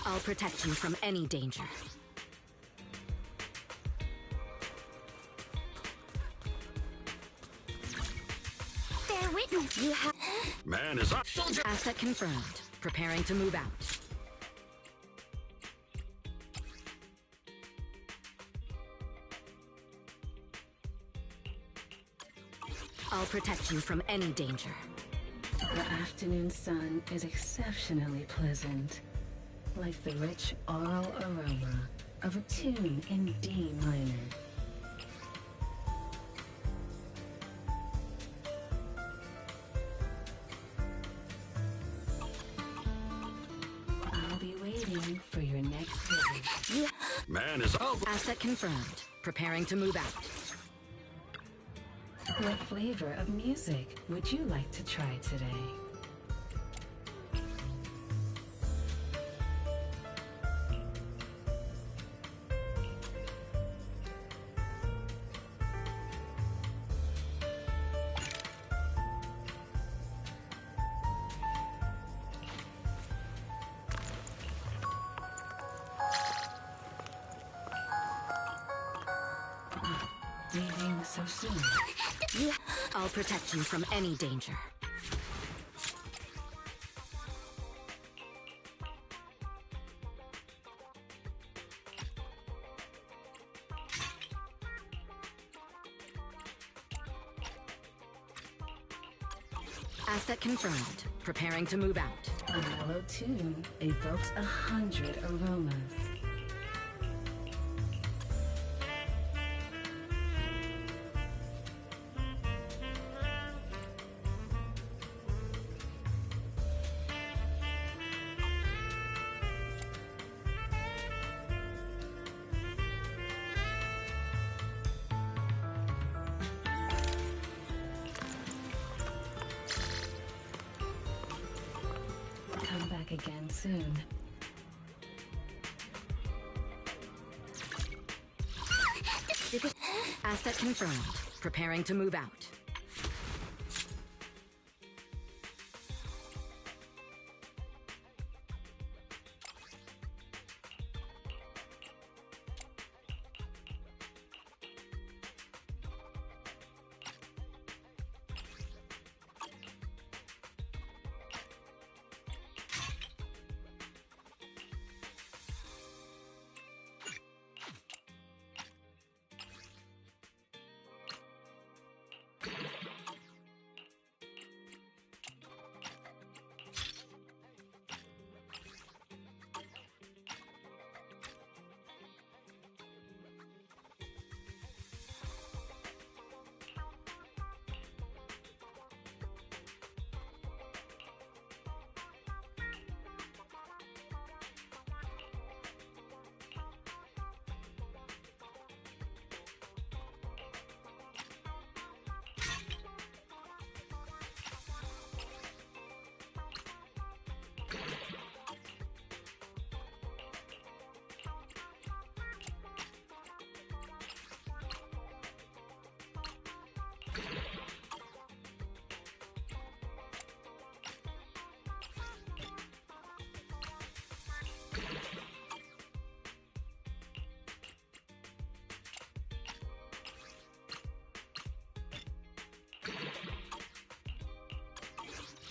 I'll protect you from any danger. Bear witness, you have... Man is up. Asset confirmed. Preparing to move out. I'll protect you from any danger. The afternoon sun is exceptionally pleasant, like the rich oral aroma of a tune in D minor. I'll be waiting for your next visit. Man is up. Asset confirmed. Preparing to move out. What flavor of music would you like to try today? Leaving so soon? I'll protect you from any danger. Asset confirmed. Preparing to move out. A mellow tune evokes 100 aromas. Come back again soon. Asset confirmed. Preparing to move out.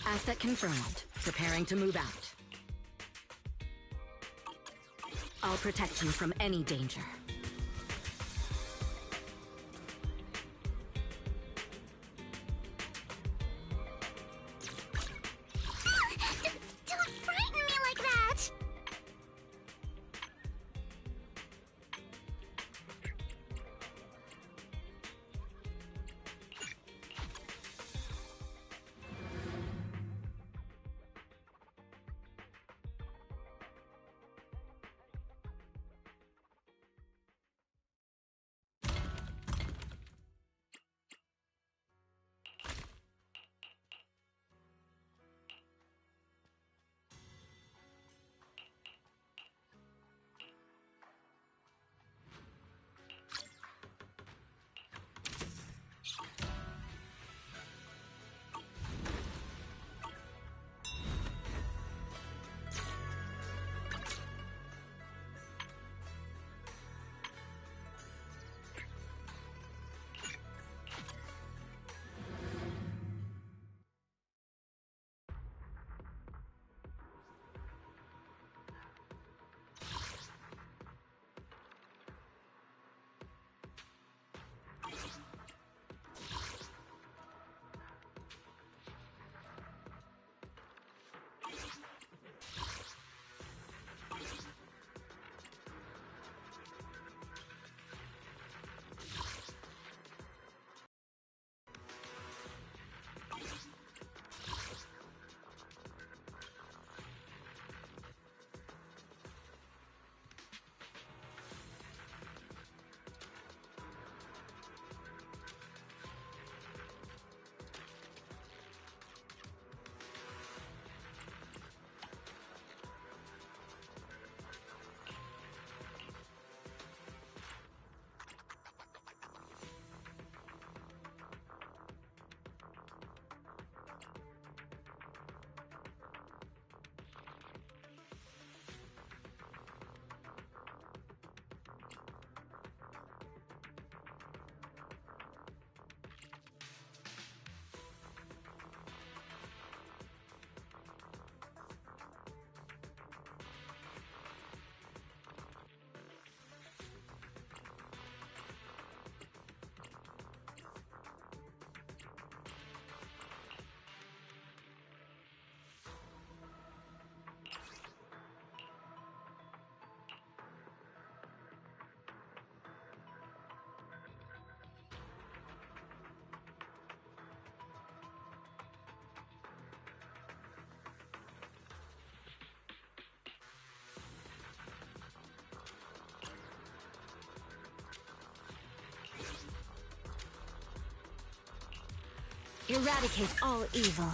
Asset confirmed. Preparing to move out. I'll protect you from any danger. Eradicate all evil.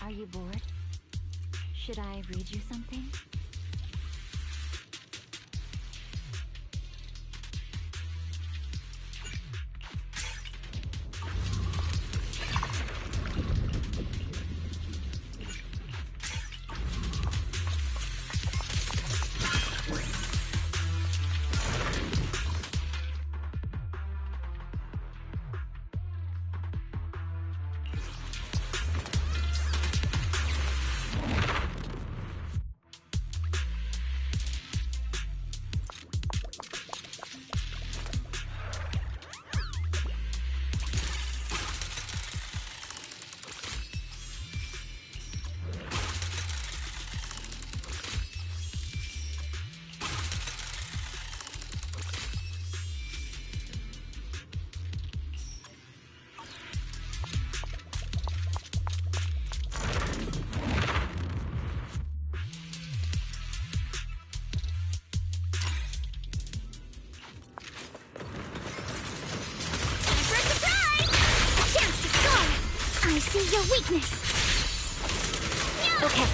Are you bored? Should I read you something? I see your weakness. Okay.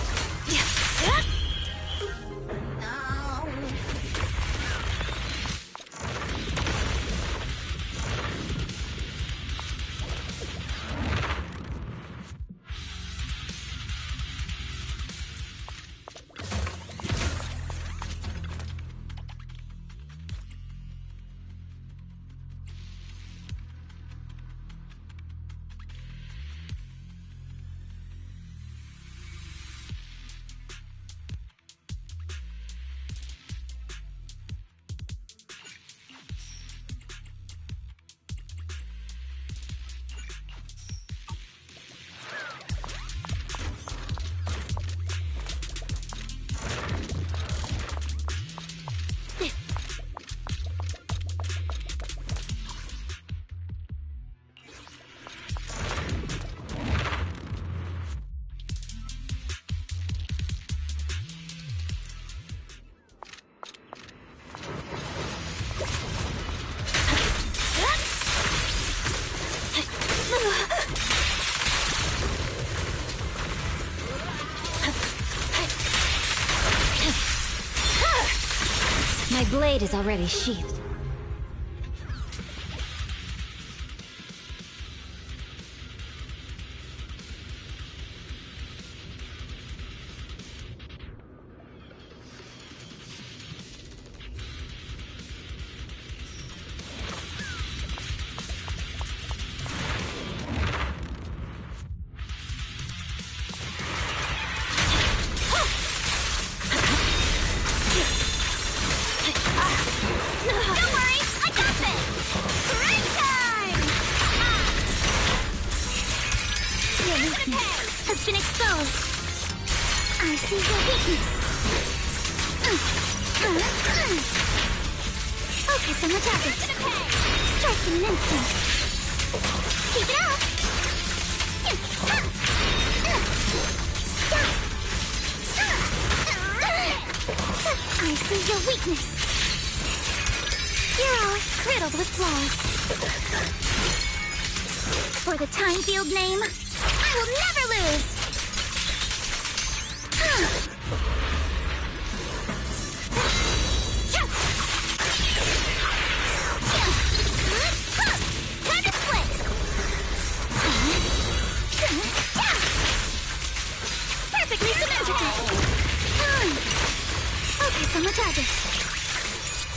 My blade is already sheathed. Has been exposed. I see your weakness. Focus on the target. Strike in an instant. Keep it up. I see your weakness. You're all riddled with flaws. For the time field name, I will never lose. Time to split. Perfectly symmetrical. Focus on the target.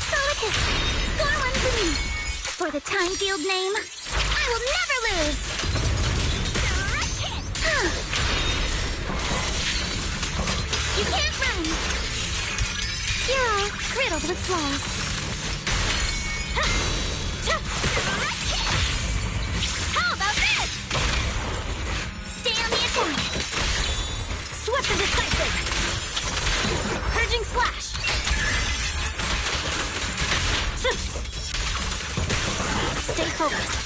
Solid hit. Score one for me. For the time field name, I will never lose. You can't run. You're all riddled with flaws. How about this? Stay on the attack. Swift and decisive. Purging slash. Stay focused.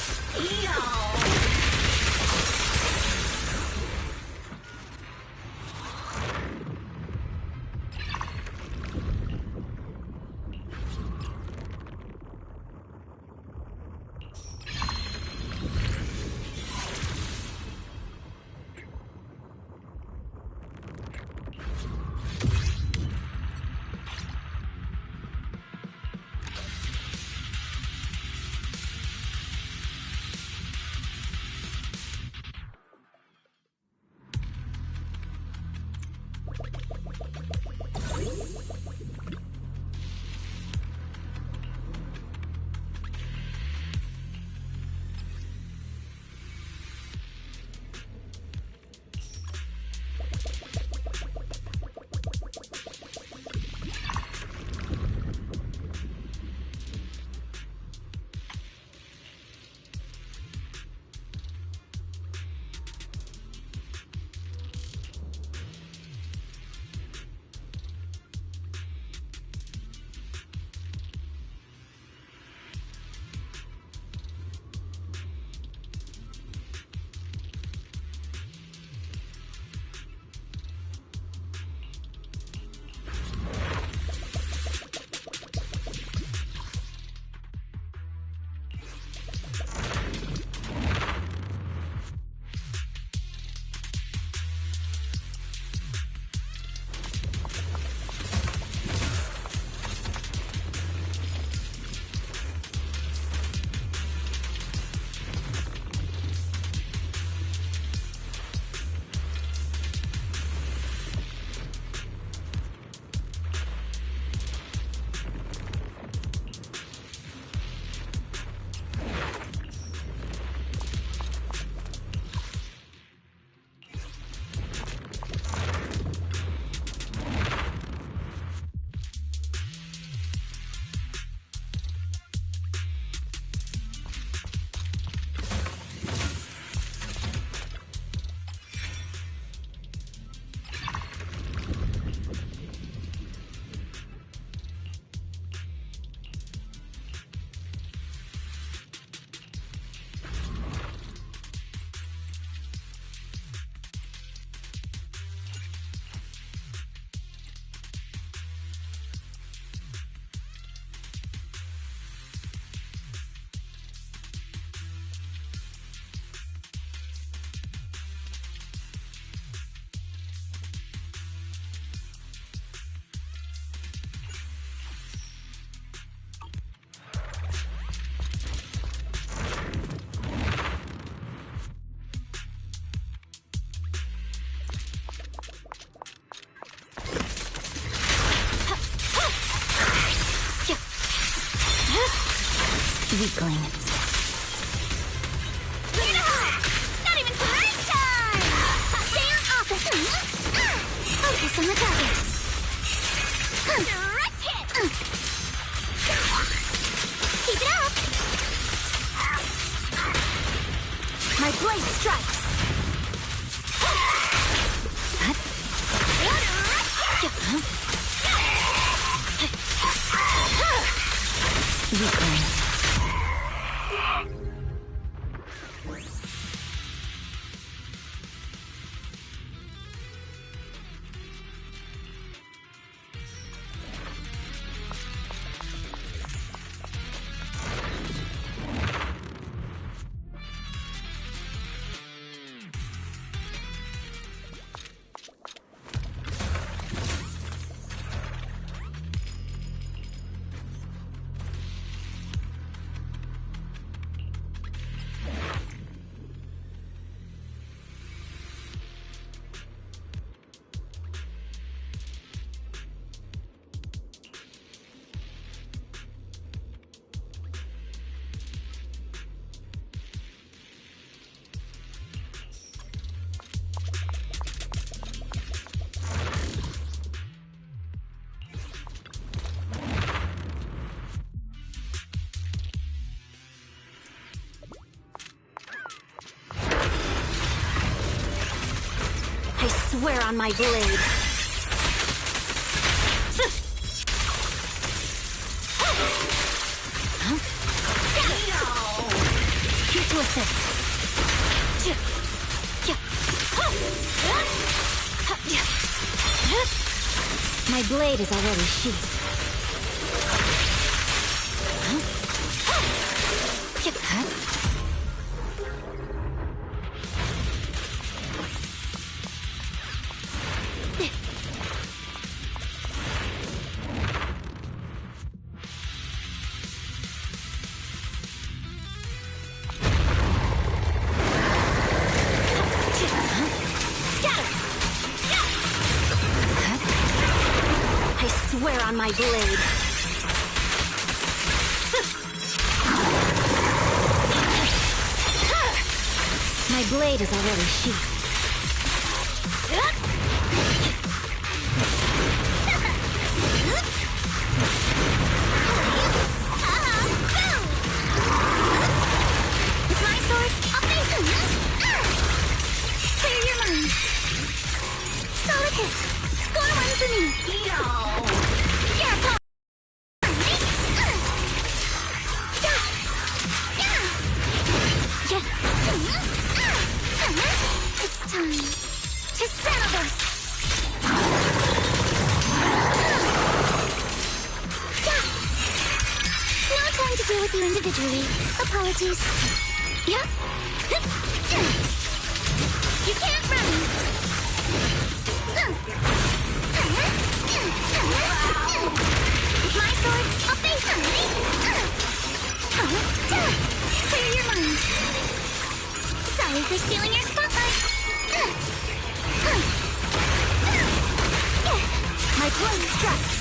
Weakling. Not even parade time! Stay on offense! Focus on the target. Direct hit! Keep it up! My blade strikes! Weakling. I swear on my blade. Here to assist. My blade is already sheathed. I swear on my blade. My blade is already sheathed. With my sword, I'll face him. Clear your mind. Solid hit. Score one for me. You're a pop. It's time to settle this. No time to deal with you individually. Apologies. Yeah? You can't run. With my sword, I'll face them. Clear your mind. Sorry for stealing your spotlight. My blade strikes.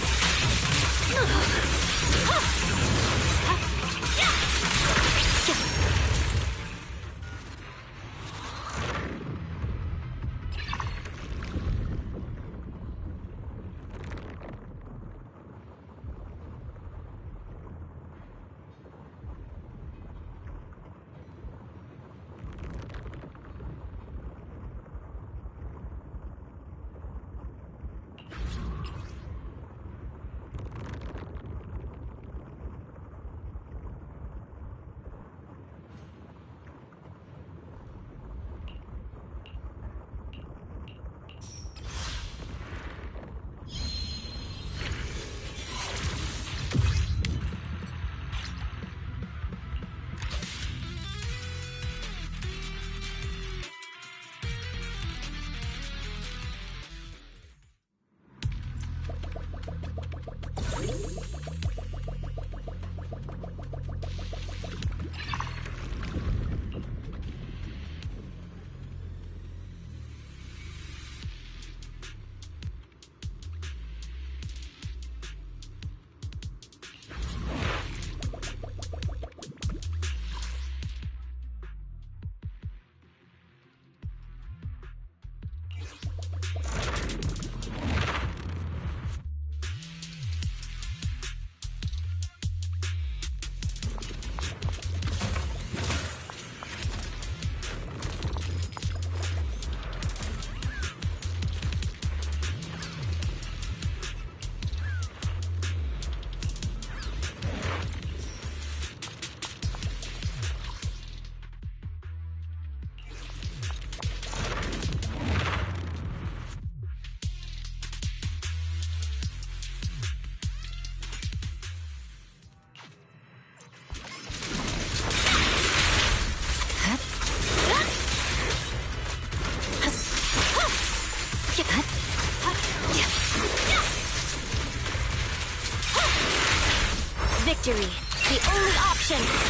option.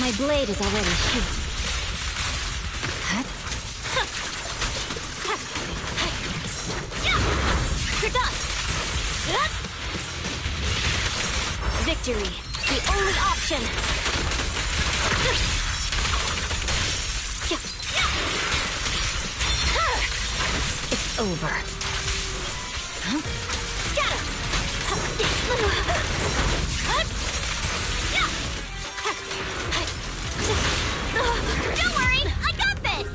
My blade is already sheathed. You're done. Victory, the only option. It's over. Scatter! Don't worry, I got this!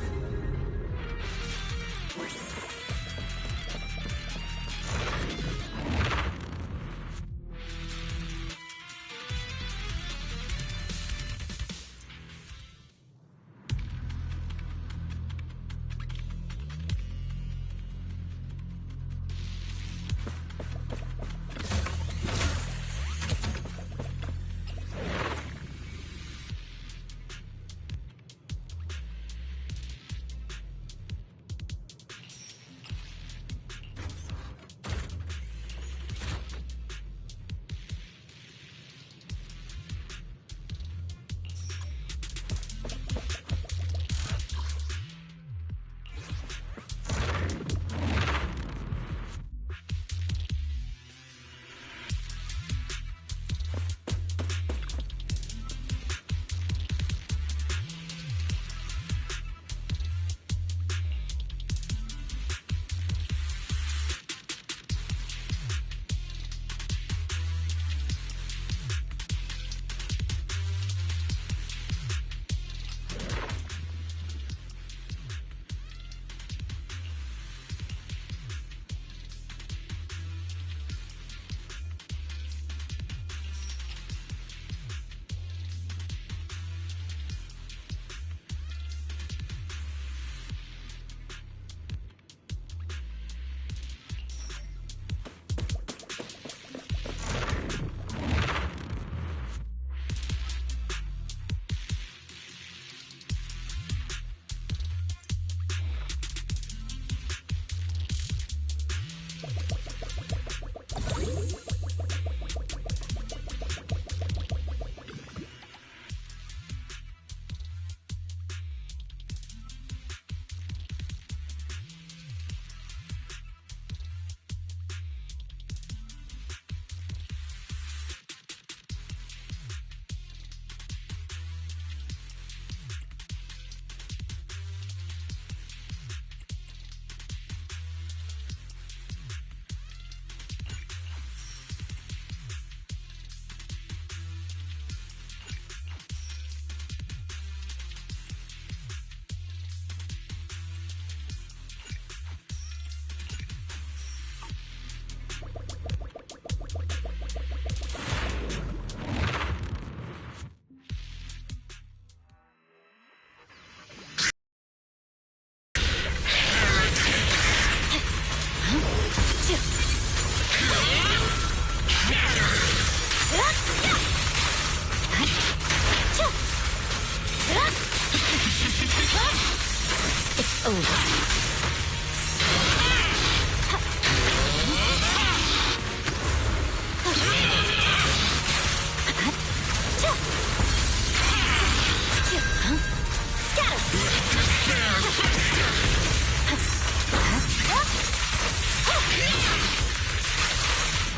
It's over.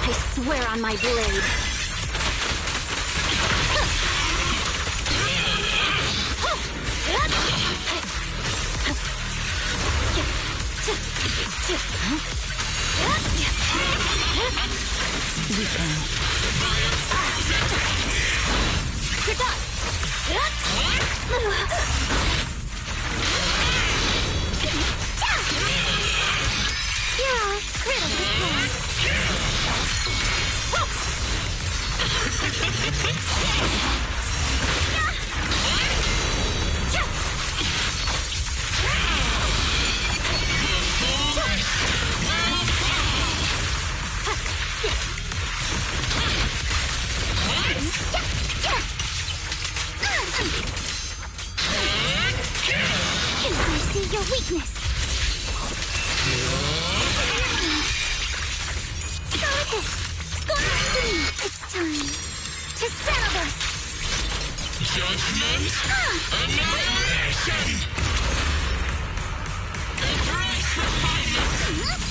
I swear on my blade. You're done. Yeah, critical point. Can I see your weakness? Judgment! Annihilation! Embrace refinement!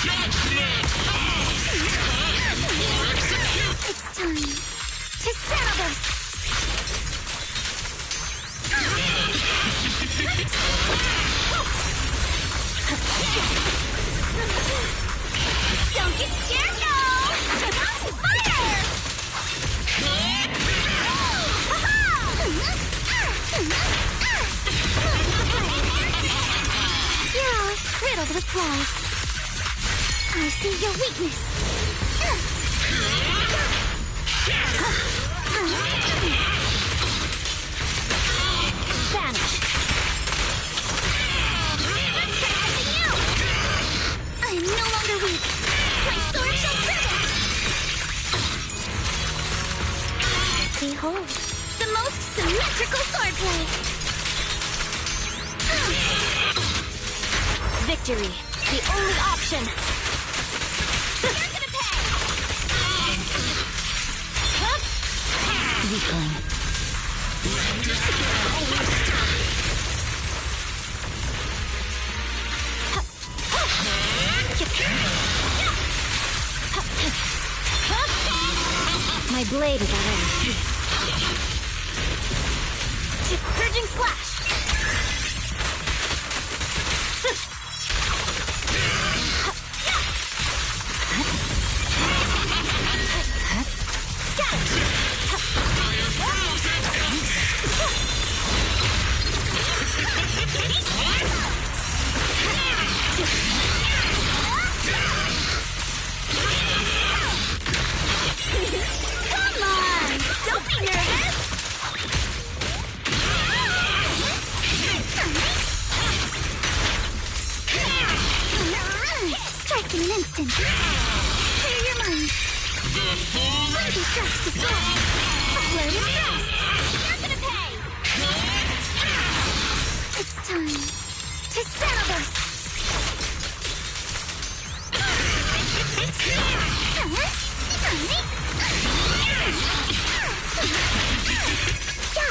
Judgment! For execute! It's time to settle this! Don't get scared, no! Fire! You're riddled with flaws. I see your weakness. Vanish. I am no longer weak. My sword shall prove it. Behold, the most symmetrical swordplay. Victory, the only option. You're gonna pay. Weakling. My blade is already. Purging slash. Come on! Don't be nervous! Strike in an instant. Clear your mind. One of these strikes to stop. A flurry of thrusts. You're gonna pay! It's time to settle this!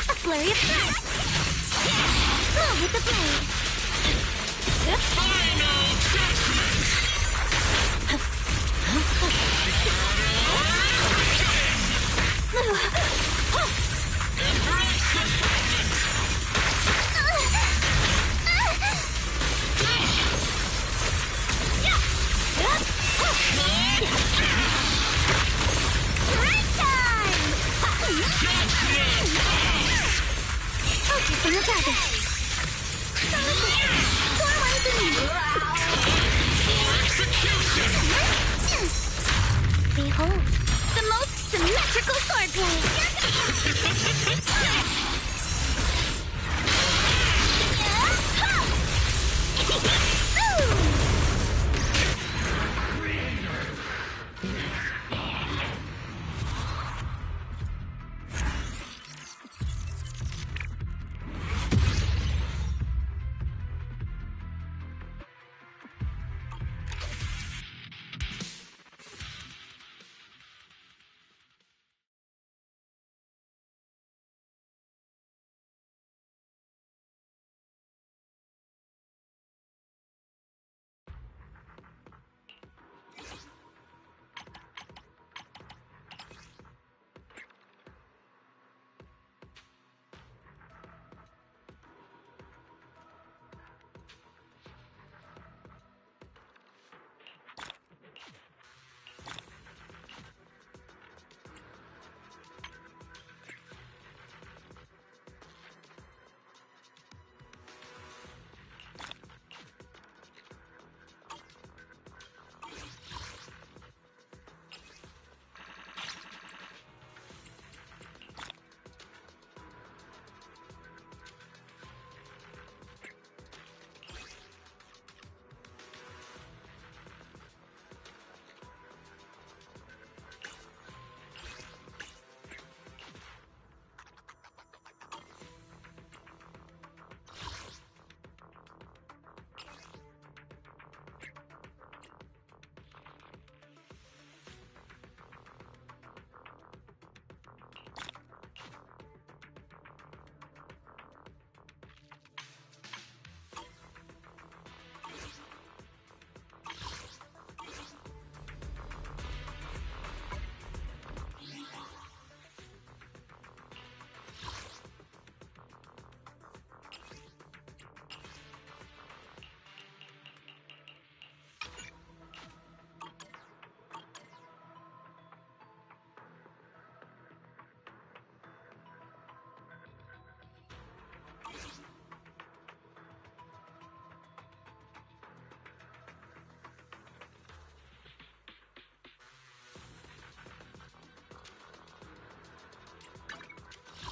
A flurry of thrusts. Blow with the blade. Final judgment! Embrace refinement! Break time! Judgment! Focus on the target. Score one for me. For execution! Behold, the most symmetrical swordplay.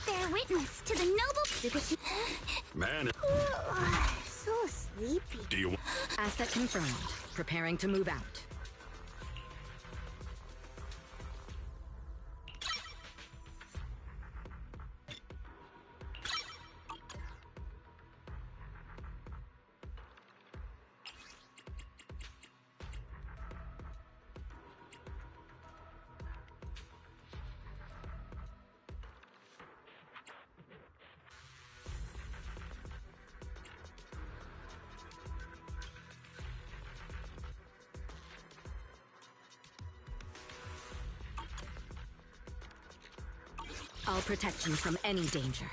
bear witness to the noble. Man, So sleepy. do you... Asset confirmed. Preparing to move out. I'll protect you from any danger.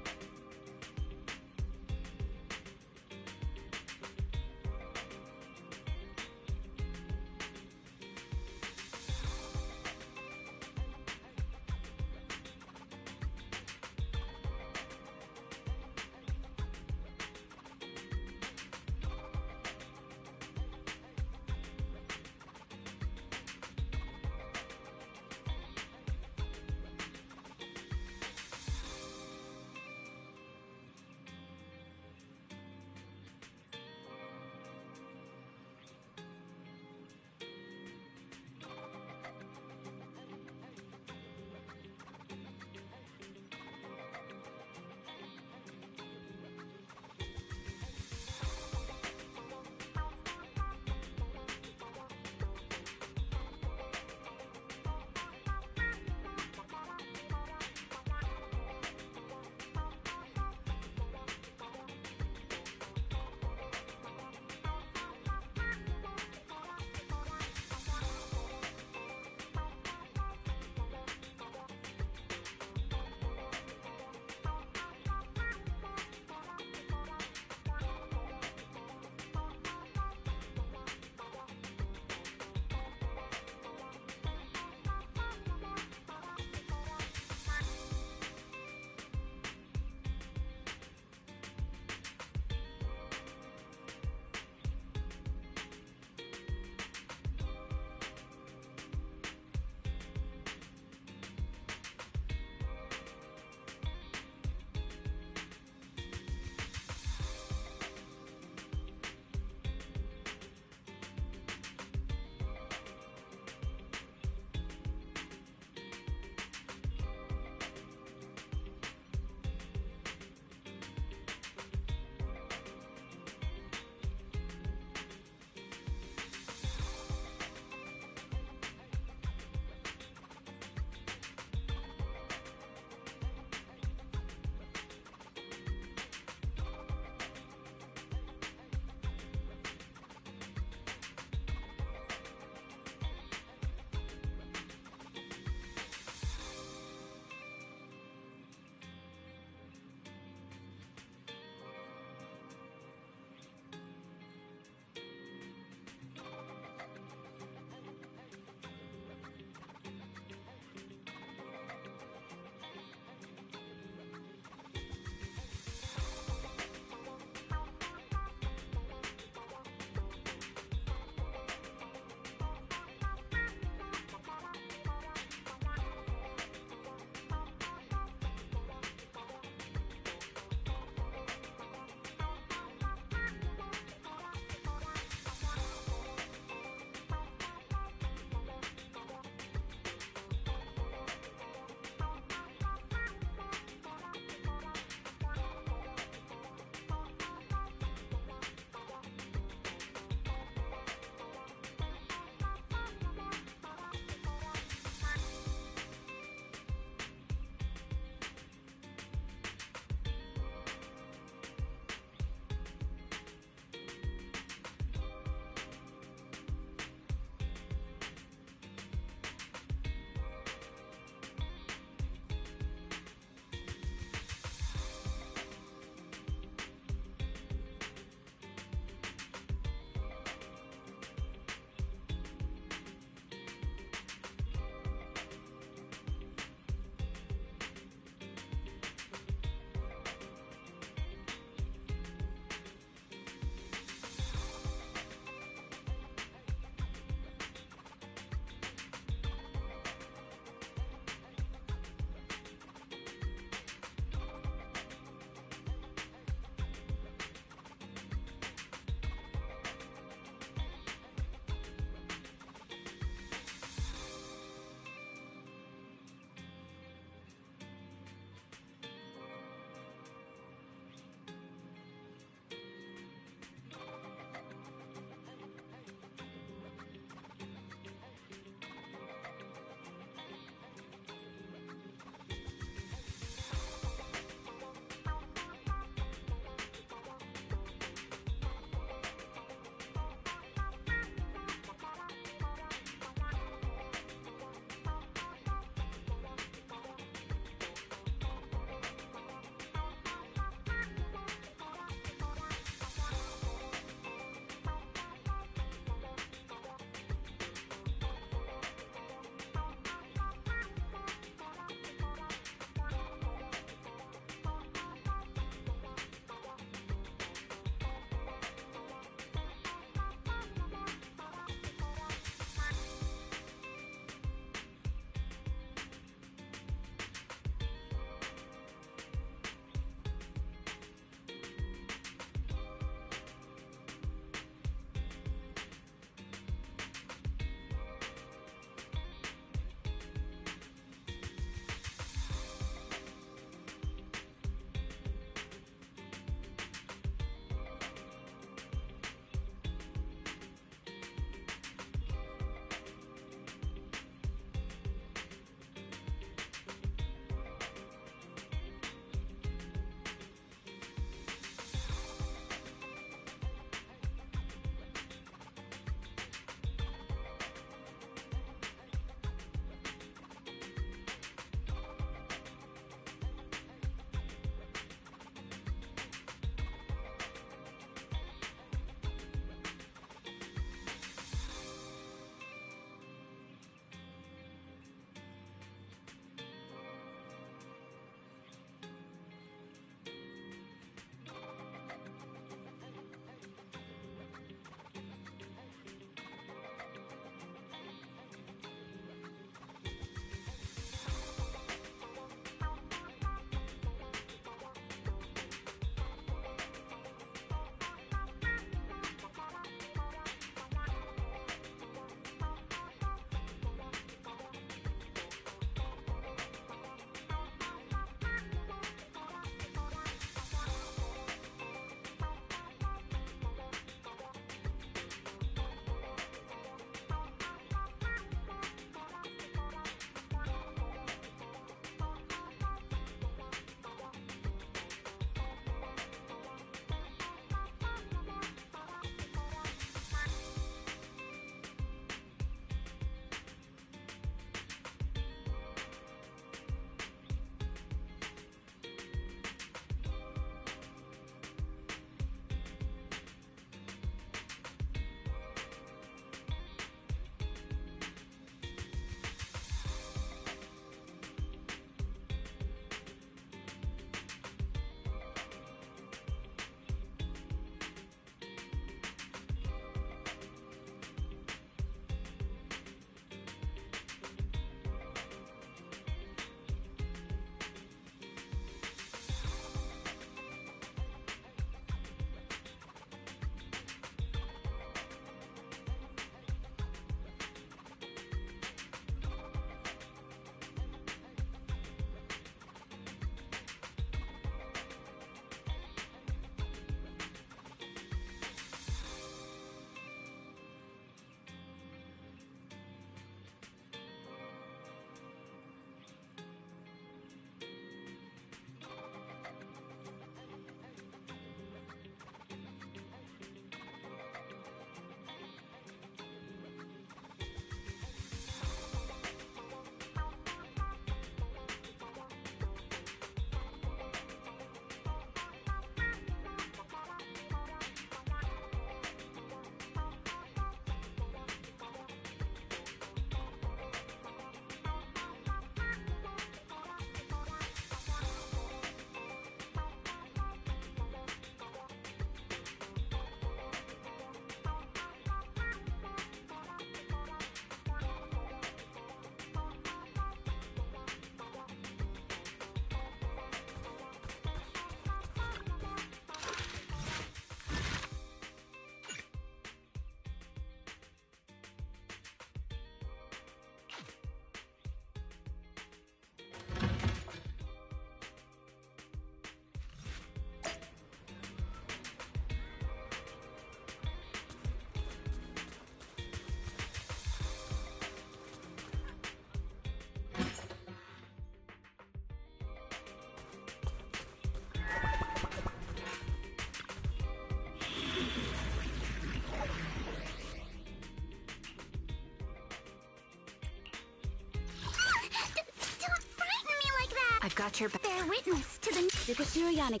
got your back. Bear witness to the Sukashiriyanic.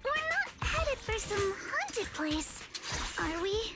We're not headed for some haunted place, are we?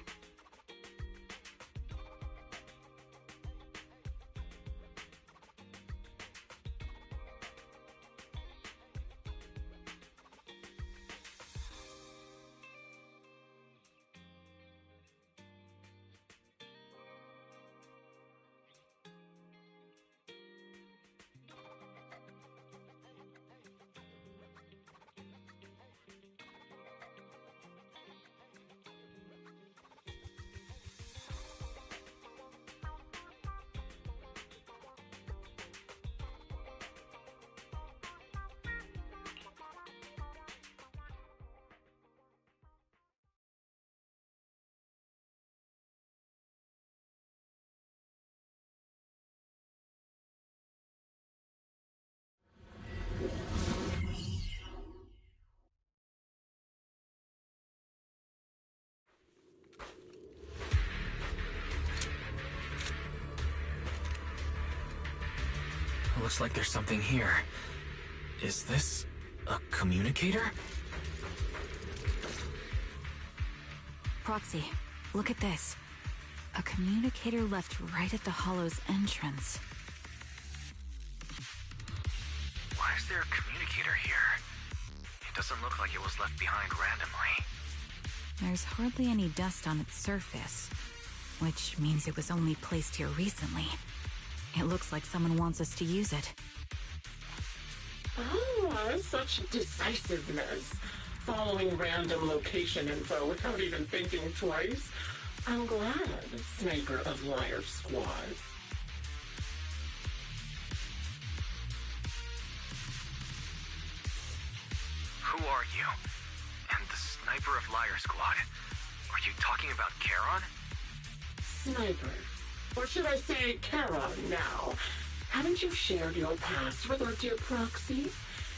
Looks like there's something here. Is this a communicator? Proxy, look at this. A communicator left right at the Hollow's entrance. Why is there a communicator here? It doesn't look like it was left behind randomly. There's hardly any dust on its surface, which means it was only placed here recently. It looks like someone wants us to use it. Oh, such decisiveness. Following random location info without even thinking twice. I'm glad, Sniper of Liar Squad. Who are you? And the Sniper of Liar Squad. Are you talking about Charon? Sniper. Or should I say Charon now? Haven't you shared your past with our dear Proxy?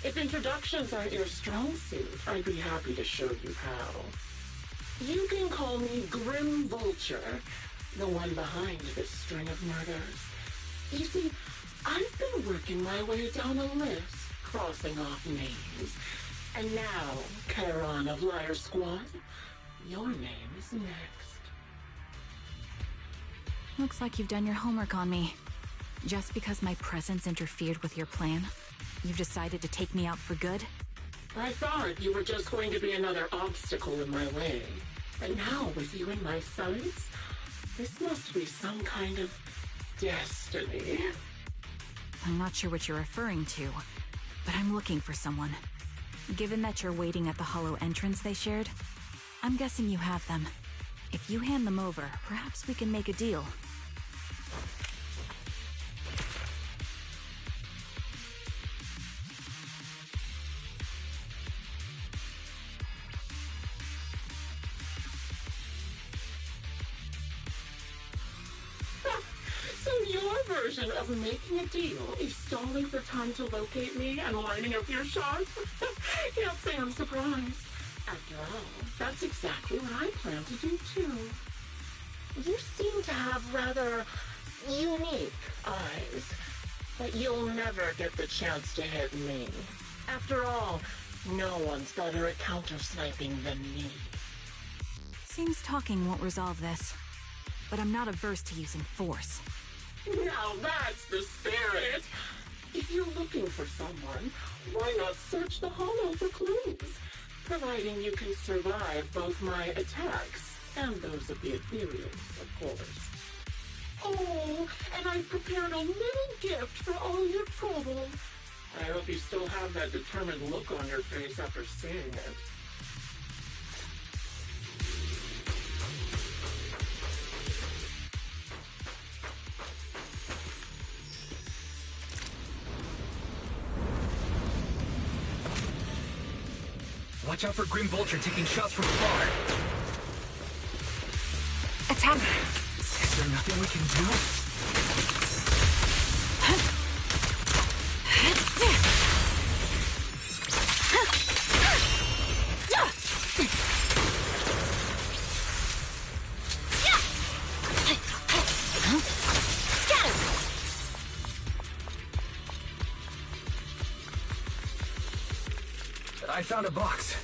If introductions aren't your strong suit, I'd be happy to show you how. You can call me Grim Vulture, the one behind this string of murders. You see, I've been working my way down a list, crossing off names. And now, Charon of Liar Squad, your name is next. Looks like you've done your homework on me. Just because my presence interfered with your plan, you've decided to take me out for good? I thought you were just going to be another obstacle in my way. And now, with you in my sights, this must be some kind of destiny. I'm not sure what you're referring to, but I'm looking for someone. Given that you're waiting at the Hollow entrance they shared, I'm guessing you have them. If you hand them over, perhaps we can make a deal. So your version of making a deal is stalling for time to locate me and lining up your shots? Can't say I'm surprised. After all, that's exactly what I plan to do too. You seem to have rather unique eyes, but you'll never get the chance to hit me. After all, no one's better at counter-sniping than me. Seems talking won't resolve this, but I'm not averse to using force. Now that's the spirit! If you're looking for someone, why not search the Hollow for clues? Providing you can survive both my attacks and those of the Ethereals, of course. Oh, and I've prepared a little gift for all your trouble. I hope you still have that determined look on your face after seeing it. Watch out for Grim Vulture taking shots from afar. Attack! Is there nothing we can do? found a box.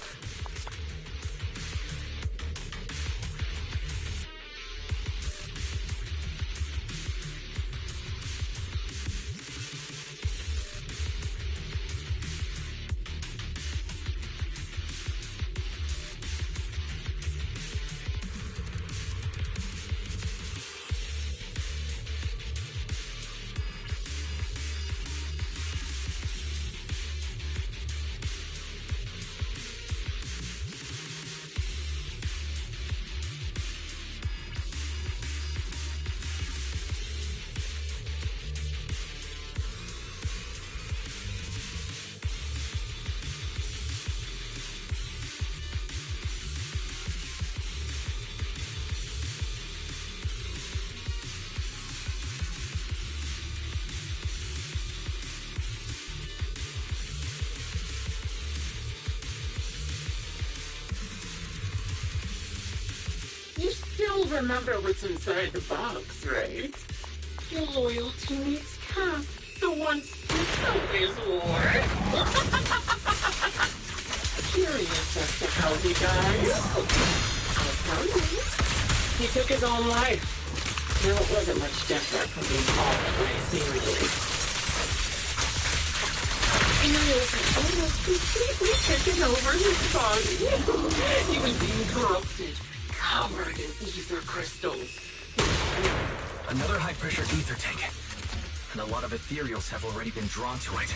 You still remember what's inside the box, right? Your loyal teammate's cap, the one Stitch always wore. Curious as to how he died? I'll tell you. He took his own life. Now it wasn't much different from being followed by a serial. Serials had almost completely taken over his body. He was being corrupted, covered in ether crystals. Another high-pressure ether tank. And a lot of ethereals have already been drawn to it.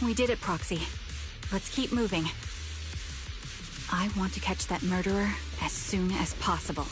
We did it, Proxy. Let's keep moving. I want to catch that murderer as soon as possible.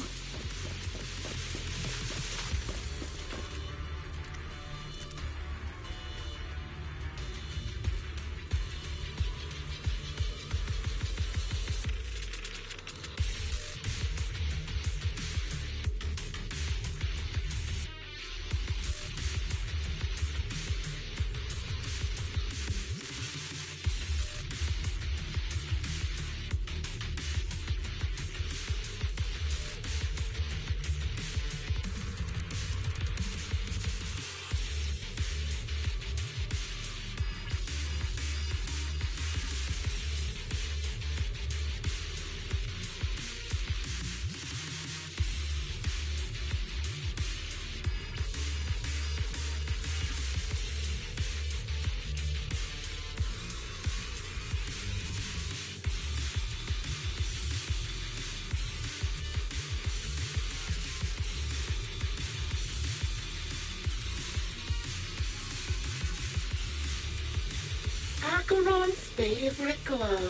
Acheron's favorite gloves.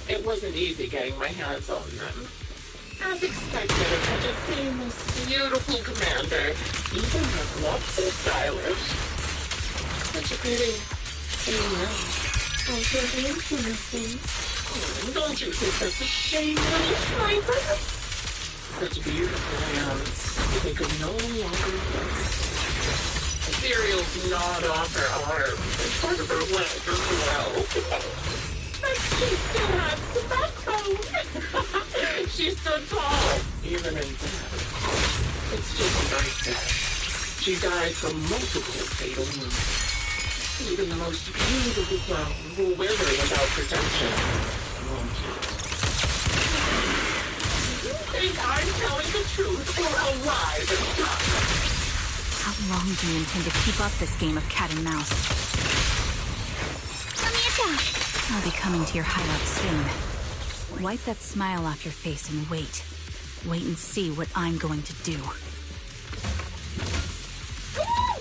It wasn't easy getting my hands on them. As expected of such a famous, beautiful commander, even her gloves are stylish. Such a pity. Also interesting. Don't you think that's a shame, little sniper? Such beautiful hands. They could no longer work. Ethereal's gnawed off her arm, and part of her leg as well. But she still has the backbone. She stood tall, even in death. It's just like that. She died from multiple fatal wounds. Even the most beautiful flower will wither without protection, won't you? You think I'm telling the truth or a lie this time? How long do you intend to keep up this game of cat and mouse? Let me attack! I'll be coming to your hideout soon. Wipe that smile off your face and wait. Wait and see what I'm going to do.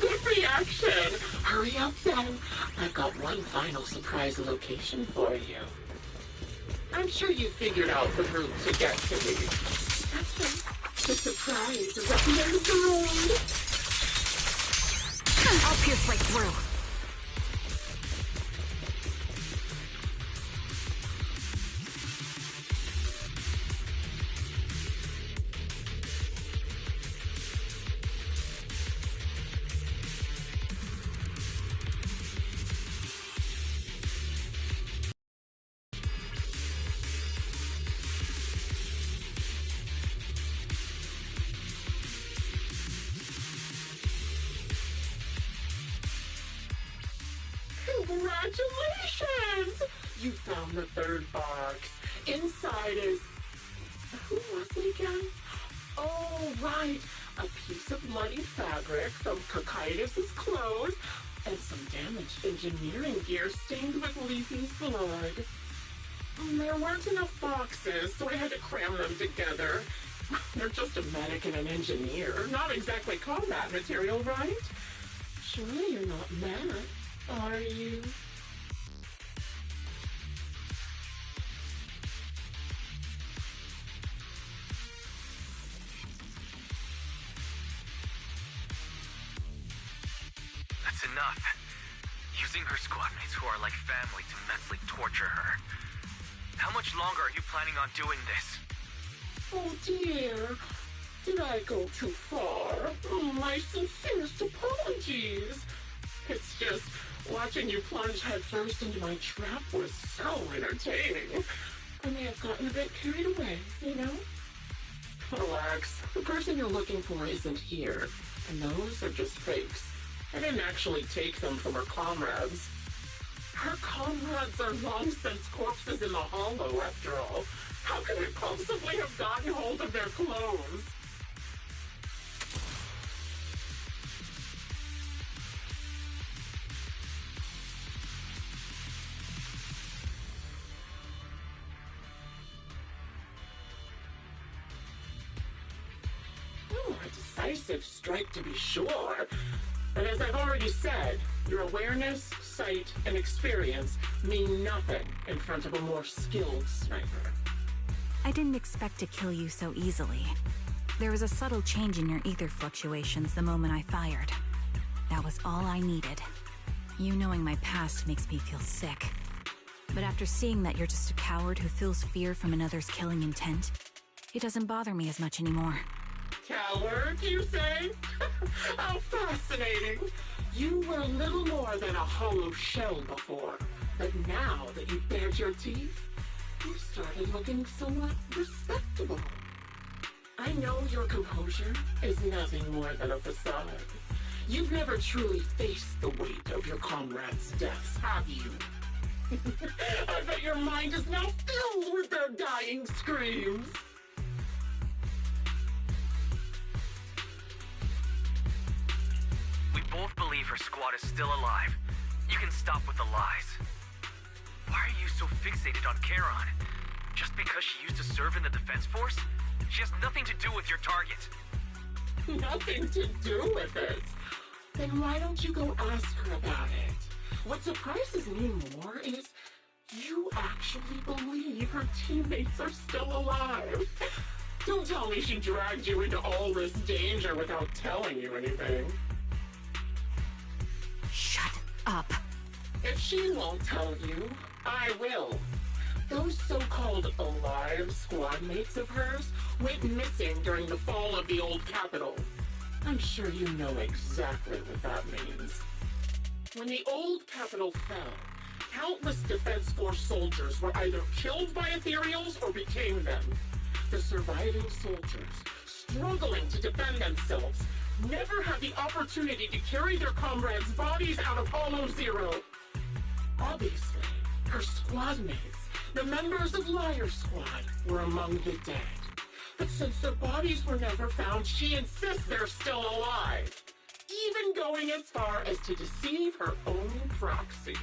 Good reaction! Hurry up then. I've got one final surprise location for you. I'm sure you figured out the route to get to me. That's right. The surprise is at the end of the road. I'll pierce right through. Congratulations! You found the third box. Inside is... Who was it again? Oh, right. A piece of bloody fabric from Cocytus's clothes and some damaged engineering gear stained with Leafy's blood. There weren't enough boxes, so I had to cram them together. They're just a medic and an engineer. Not exactly combat material, right? Surely you're not mad, are you? That's enough. Using her squadmates who are like family to mentally torture her. How much longer are you planning on doing this? Oh dear. Did I go too far? My sincerest apologies. It's just watching you plunge headfirst into my trap was so entertaining. I may have gotten a bit carried away, you know? Relax. The person you're looking for isn't here. And those are just fakes. I didn't actually take them from her comrades. Her comrades are long since corpses in the hollow, after all. How could I possibly have gotten hold of their clothes? Oh, a decisive strike to be sure. But as I've already said, your awareness, sight, and experience mean nothing in front of a more skilled sniper. I didn't expect to kill you so easily. There was a subtle change in your ether fluctuations the moment I fired. That was all I needed. You knowing my past makes me feel sick. But after seeing that you're just a coward who feels fear from another's killing intent, it doesn't bother me as much anymore. Coward, you say? How fascinating. You were little more than a hollow shell before. But now that you've bared your teeth, you've started looking somewhat respectable. I know your composure is nothing more than a facade. You've never truly faced the weight of your comrades' deaths, have you? I bet your mind is now filled with their dying screams. We both believe her squad is still alive. You can stop with the lies. Why are you so fixated on Charon? Just because she used to serve in the defense force? She has nothing to do with your target. Nothing to do with it? Then why don't you go ask her about it? What surprises me more is you actually believe her teammates are still alive. Don't tell me she dragged you into all this danger without telling you anything. Shut up. If she won't tell you, I will. Those so-called alive squad mates of hers went missing during the fall of the old capital. I'm sure you know exactly what that means. When the old capital fell, countless Defense Force soldiers were either killed by ethereals or became them. The surviving soldiers, struggling to defend themselves, never had the opportunity to carry their comrades' bodies out of Hollow Zero. Obviously, her squad mates, the members of Liar Squad, were among the dead. But since their bodies were never found, she insists they're still alive. Even going as far as to deceive her own proxy.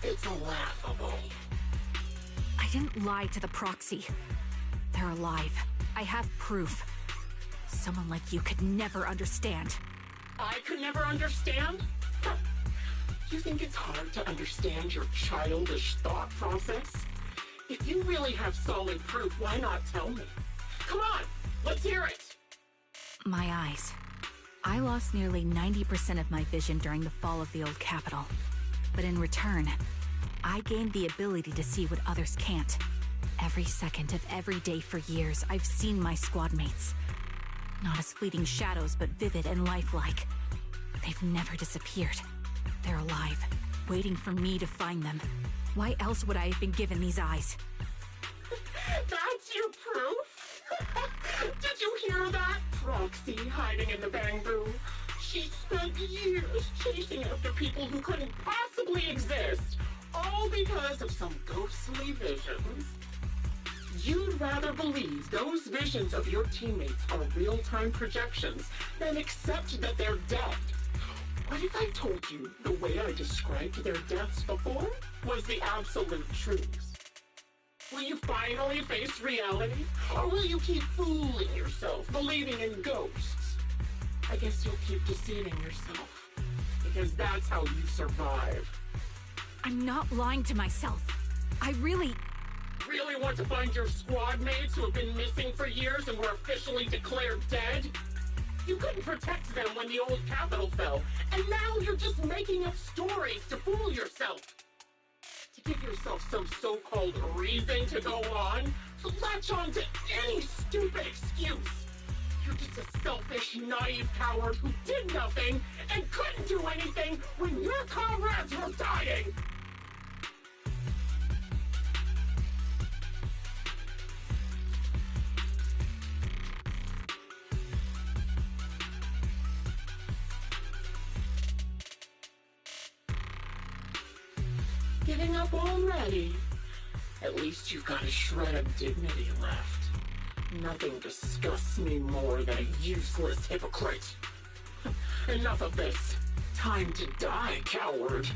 It's laughable. I didn't lie to the proxy. They're alive. I have proof. Someone like you could never understand. I could never understand? You think it's hard to understand your childish thought process? If you really have solid proof, why not tell me? Come on, let's hear it! My eyes. I lost nearly 90% of my vision during the fall of the old capital. But in return, I gained the ability to see what others can't. Every second of every day for years, I've seen my squad mates. Not as fleeting shadows, but vivid and lifelike. They've never disappeared. They're alive, waiting for me to find them. Why else would I have been given these eyes? That's your proof? Did you hear that? Proxy hiding in the bamboo. She spent years chasing after people who couldn't possibly exist, all because of some ghostly visions. You'd rather believe those visions of your teammates are real-time projections than accept that they're dead. What if I told you the way I described their deaths before was the absolute truth? Will you finally face reality? Or will you keep fooling yourself, believing in ghosts? I guess you'll keep deceiving yourself. Because that's how you survive. I'm not lying to myself. I really Want to find your squad mates who have been missing for years and were officially declared dead? You couldn't protect them when the old capital fell, and now you're just making up stories to fool yourself. To give yourself some so-called reason to go on, to latch on to any stupid excuse. You're just a selfish, naive coward who did nothing and couldn't do anything when your comrades were dying. Giving up already? At least you've got a shred of dignity left. Nothing disgusts me more than a useless hypocrite. Enough of this. Time to die, coward.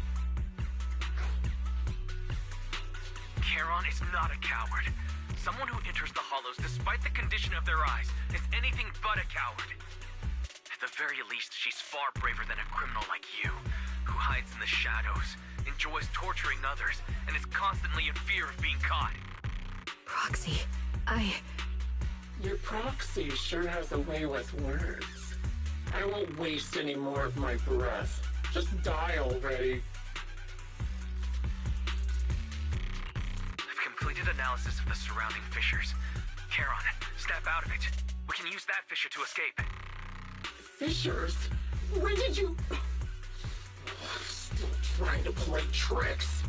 Charon is not a coward. Someone who enters the Hollows despite the condition of their eyes is anything but a coward. At the very least, she's far braver than a criminal like you, who hides in the shadows, enjoys torturing others, and is constantly in fear of being caught. Proxy, Your proxy sure has a way with words. I won't waste any more of my breath. Just die already. I've completed analysis of the surrounding fissures. Charon, snap out of it. We can use that fissure to escape. Fissures? When did you... Still trying to play tricks.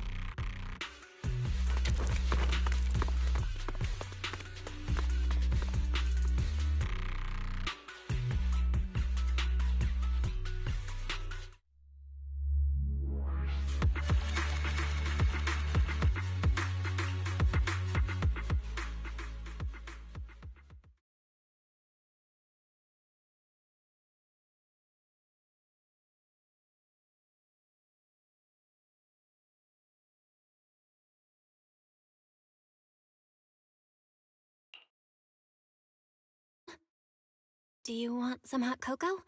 Do you want some hot cocoa?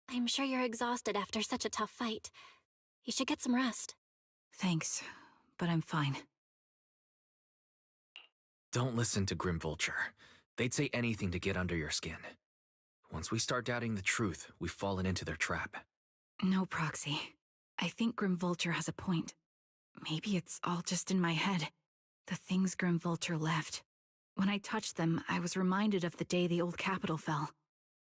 I'm sure you're exhausted after such a tough fight. You should get some rest. thanks, but I'm fine. Don't listen to Grim Vulture. They'd say anything to get under your skin. Once we start doubting the truth, we've fallen into their trap. No, Proxy. I think Grim Vulture has a point. Maybe it's all just in my head. The things Grim Vulture left. When I touched them, I was reminded of the day the old capital fell.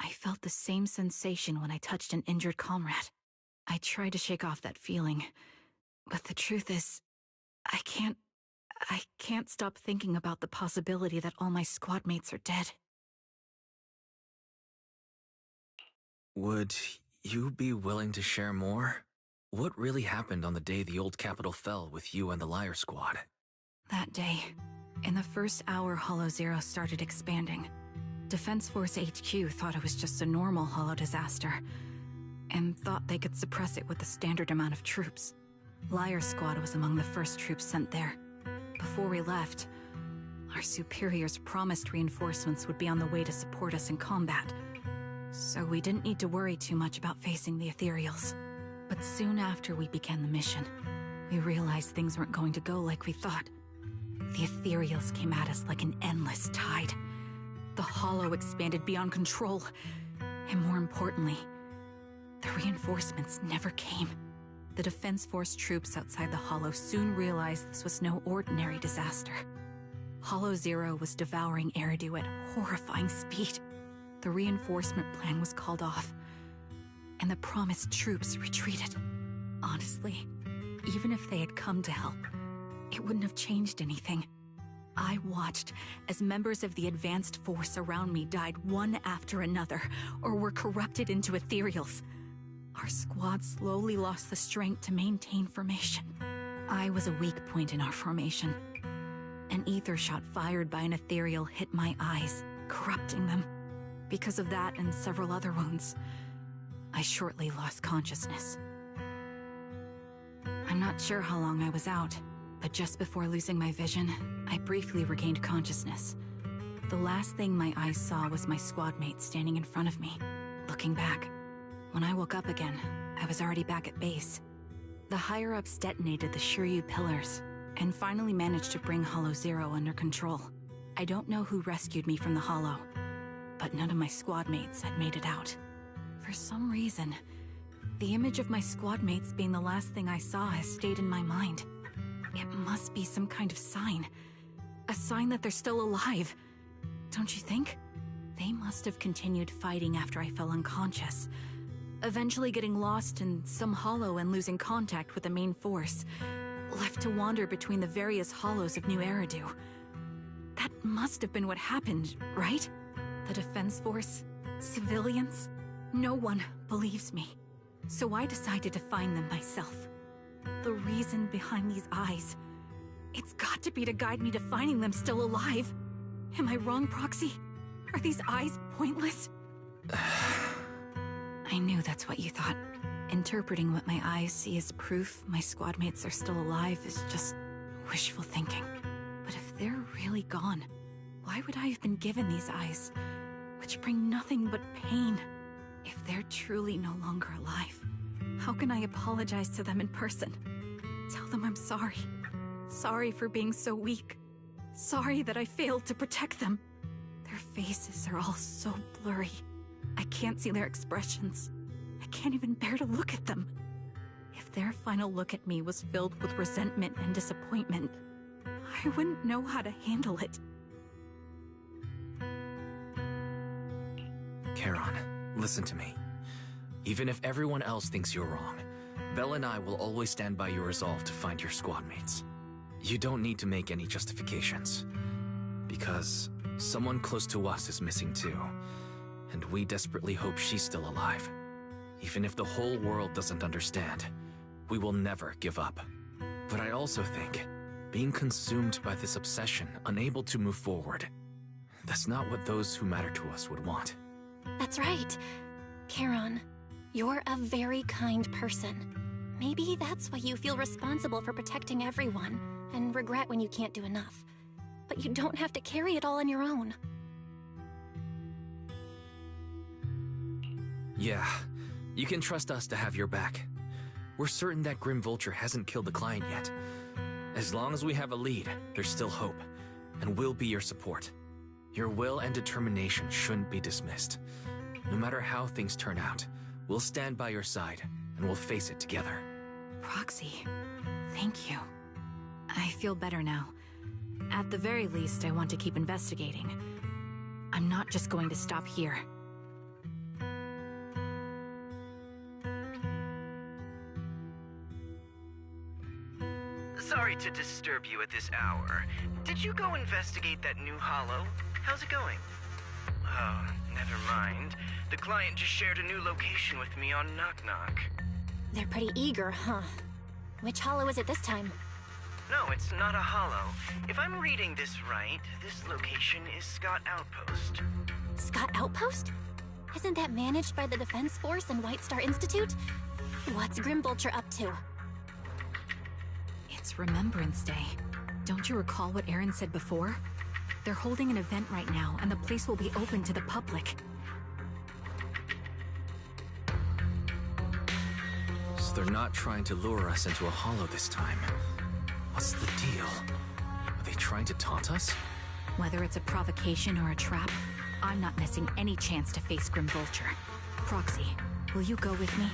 I felt the same sensation when I touched an injured comrade. I tried to shake off that feeling, but the truth is, I can't stop thinking about the possibility that all my squad mates are dead. Would you be willing to share more? What really happened on the day the old capital fell with you and the Liar Squad? That day, in the first hour Hollow Zero started expanding. Defense Force HQ thought it was just a normal Hollow disaster, and thought they could suppress it with the standard amount of troops. Liar Squad was among the first troops sent there. Before we left, our superiors promised reinforcements would be on the way to support us in combat, so we didn't need to worry too much about facing the Ethereals. But soon after we began the mission, we realized things weren't going to go like we thought. The Ethereals came at us like an endless tide. The Hollow expanded beyond control, and more importantly, the reinforcements never came. The Defense Force troops outside the Hollow soon realized this was no ordinary disaster. Hollow Zero was devouring Eridu at horrifying speed. The reinforcement plan was called off, and the promised troops retreated. Honestly, even if they had come to help, it wouldn't have changed anything. I watched as members of the advanced force around me died one after another, or were corrupted into ethereals. Our squad slowly lost the strength to maintain formation. I was a weak point in our formation. An ether shot fired by an ethereal hit my eyes, corrupting them. Because of that and several other wounds, I shortly lost consciousness. I'm not sure how long I was out, but just before losing my vision, I briefly regained consciousness. The last thing my eyes saw was my squad mate standing in front of me, looking back. When I woke up again, I was already back at base. The higher-ups detonated the Shiryu pillars, and finally managed to bring Hollow Zero under control. I don't know who rescued me from the Hollow, but none of my squad mates had made it out. For some reason, the image of my squad mates being the last thing I saw has stayed in my mind. It must be some kind of sign. A sign that they're still alive. Don't you think? They must have continued fighting after I fell unconscious, eventually getting lost in some hollow and losing contact with the main force, left to wander between the various hollows of New Eridu. That must have been what happened, right? The defense force? Civilians? No one believes me. So I decided to find them myself. The reason behind these eyes. It's got to be to guide me to finding them still alive. Am I wrong, Proxy? Are these eyes pointless? I knew that's what you thought. Interpreting what my eyes see as proof my squad mates are still alive is just wishful thinking. But if they're really gone, why would I have been given these eyes, which bring nothing but pain? If they're truly no longer alive, how can I apologize to them in person? Tell them I'm sorry. Sorry for being so weak. Sorry that I failed to protect them. Their faces are all so blurry. I can't see their expressions. I can't even bear to look at them. If their final look at me was filled with resentment and disappointment, I wouldn't know how to handle it. Charon, listen to me. Even if everyone else thinks you're wrong, Belle and I will always stand by your resolve to find your squad mates. You don't need to make any justifications. Because someone close to us is missing too. And we desperately hope she's still alive. Even if the whole world doesn't understand, we will never give up. But I also think, being consumed by this obsession, unable to move forward, that's not what those who matter to us would want. That's right. Charon, you're a very kind person. Maybe that's why you feel responsible for protecting everyone, and regret when you can't do enough. But you don't have to carry it all on your own. Yeah, you can trust us to have your back. We're certain that Grim Vulture hasn't killed the client yet. As long as we have a lead, there's still hope, and we'll be your support. Your will and determination shouldn't be dismissed. No matter how things turn out, we'll stand by your side, and we'll face it together. Proxy, thank you. I feel better now. At the very least, I want to keep investigating. I'm not just going to stop here. Sorry to disturb you at this hour. Did you go investigate that new hollow? How's it going? Oh, never mind. The client just shared a new location with me on Knock Knock. They're pretty eager, huh? Which hollow is it this time? No, it's not a hollow. If I'm reading this right, this location is Scott Outpost. Scott Outpost? Isn't that managed by the Defense Force and White Star Institute? What's Grim Vulture up to? It's Remembrance Day. Don't you recall what Aaron said before? They're holding an event right now, and the place will be open to the public. So they're not trying to lure us into a hollow this time. What's the deal? Are they trying to taunt us? Whether it's a provocation or a trap, I'm not missing any chance to face Grim Vulture. Proxy, will you go with me?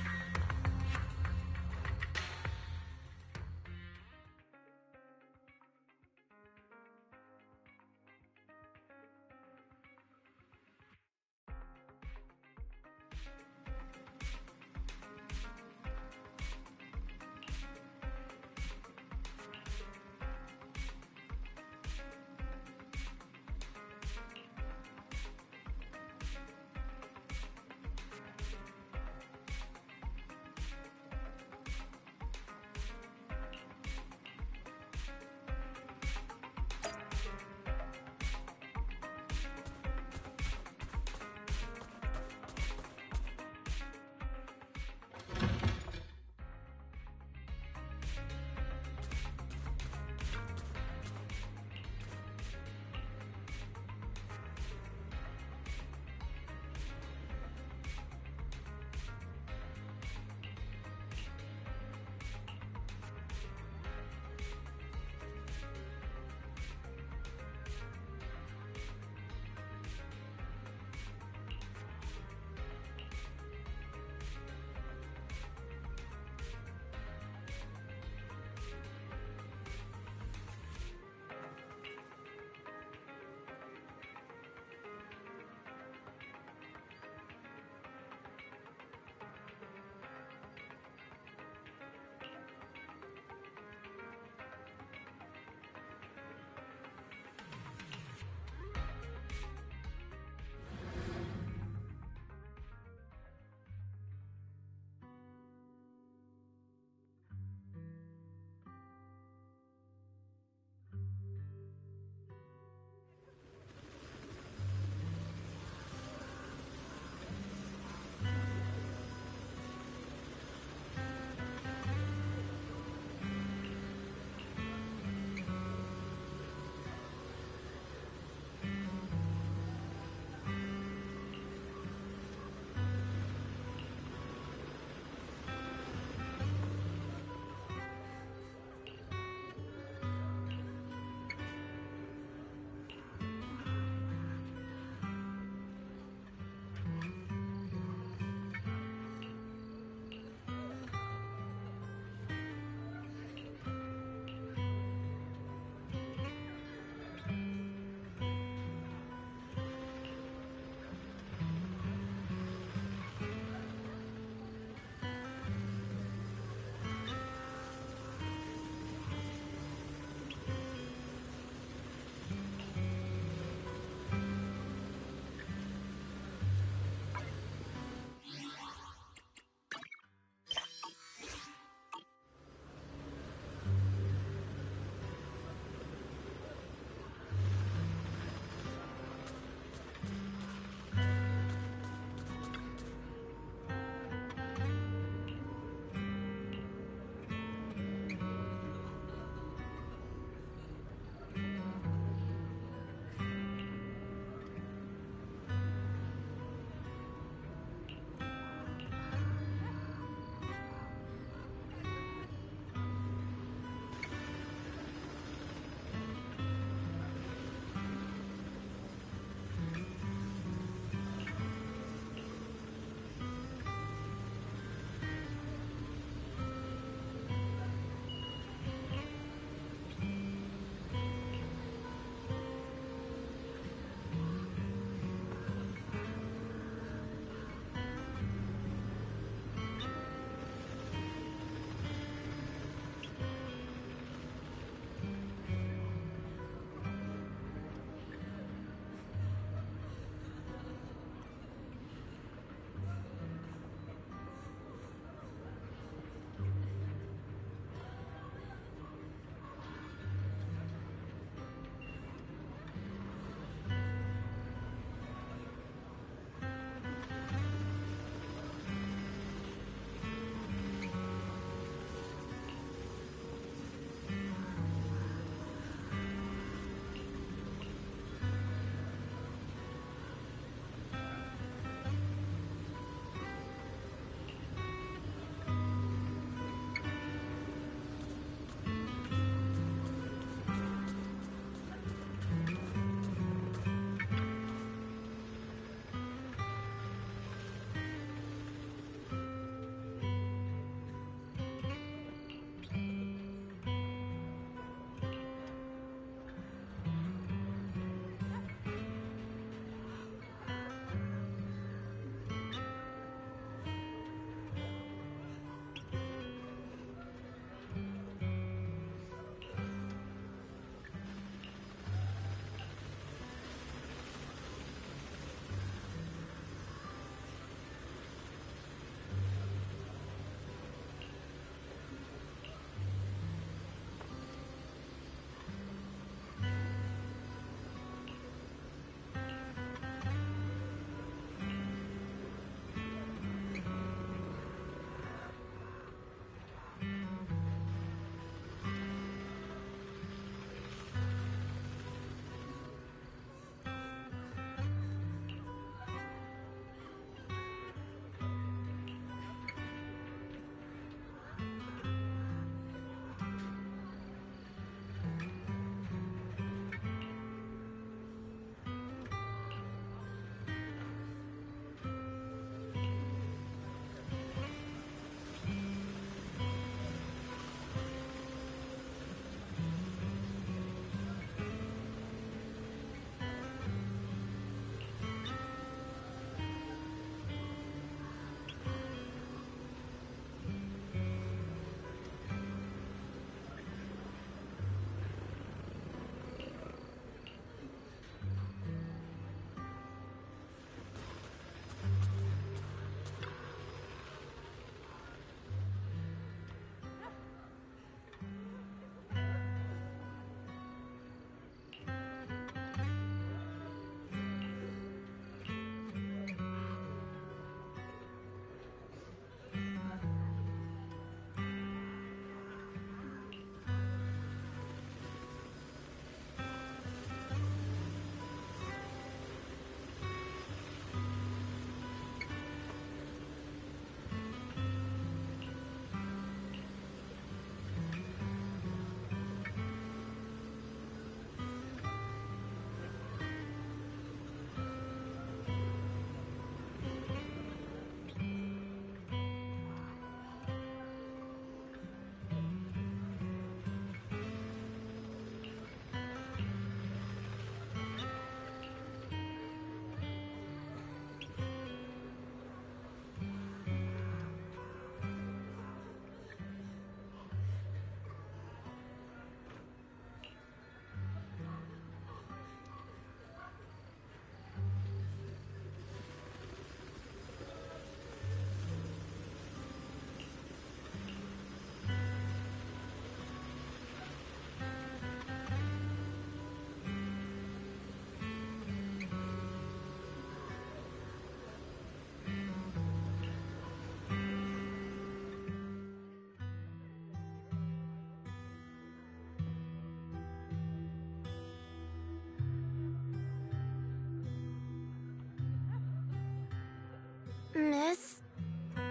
Miss,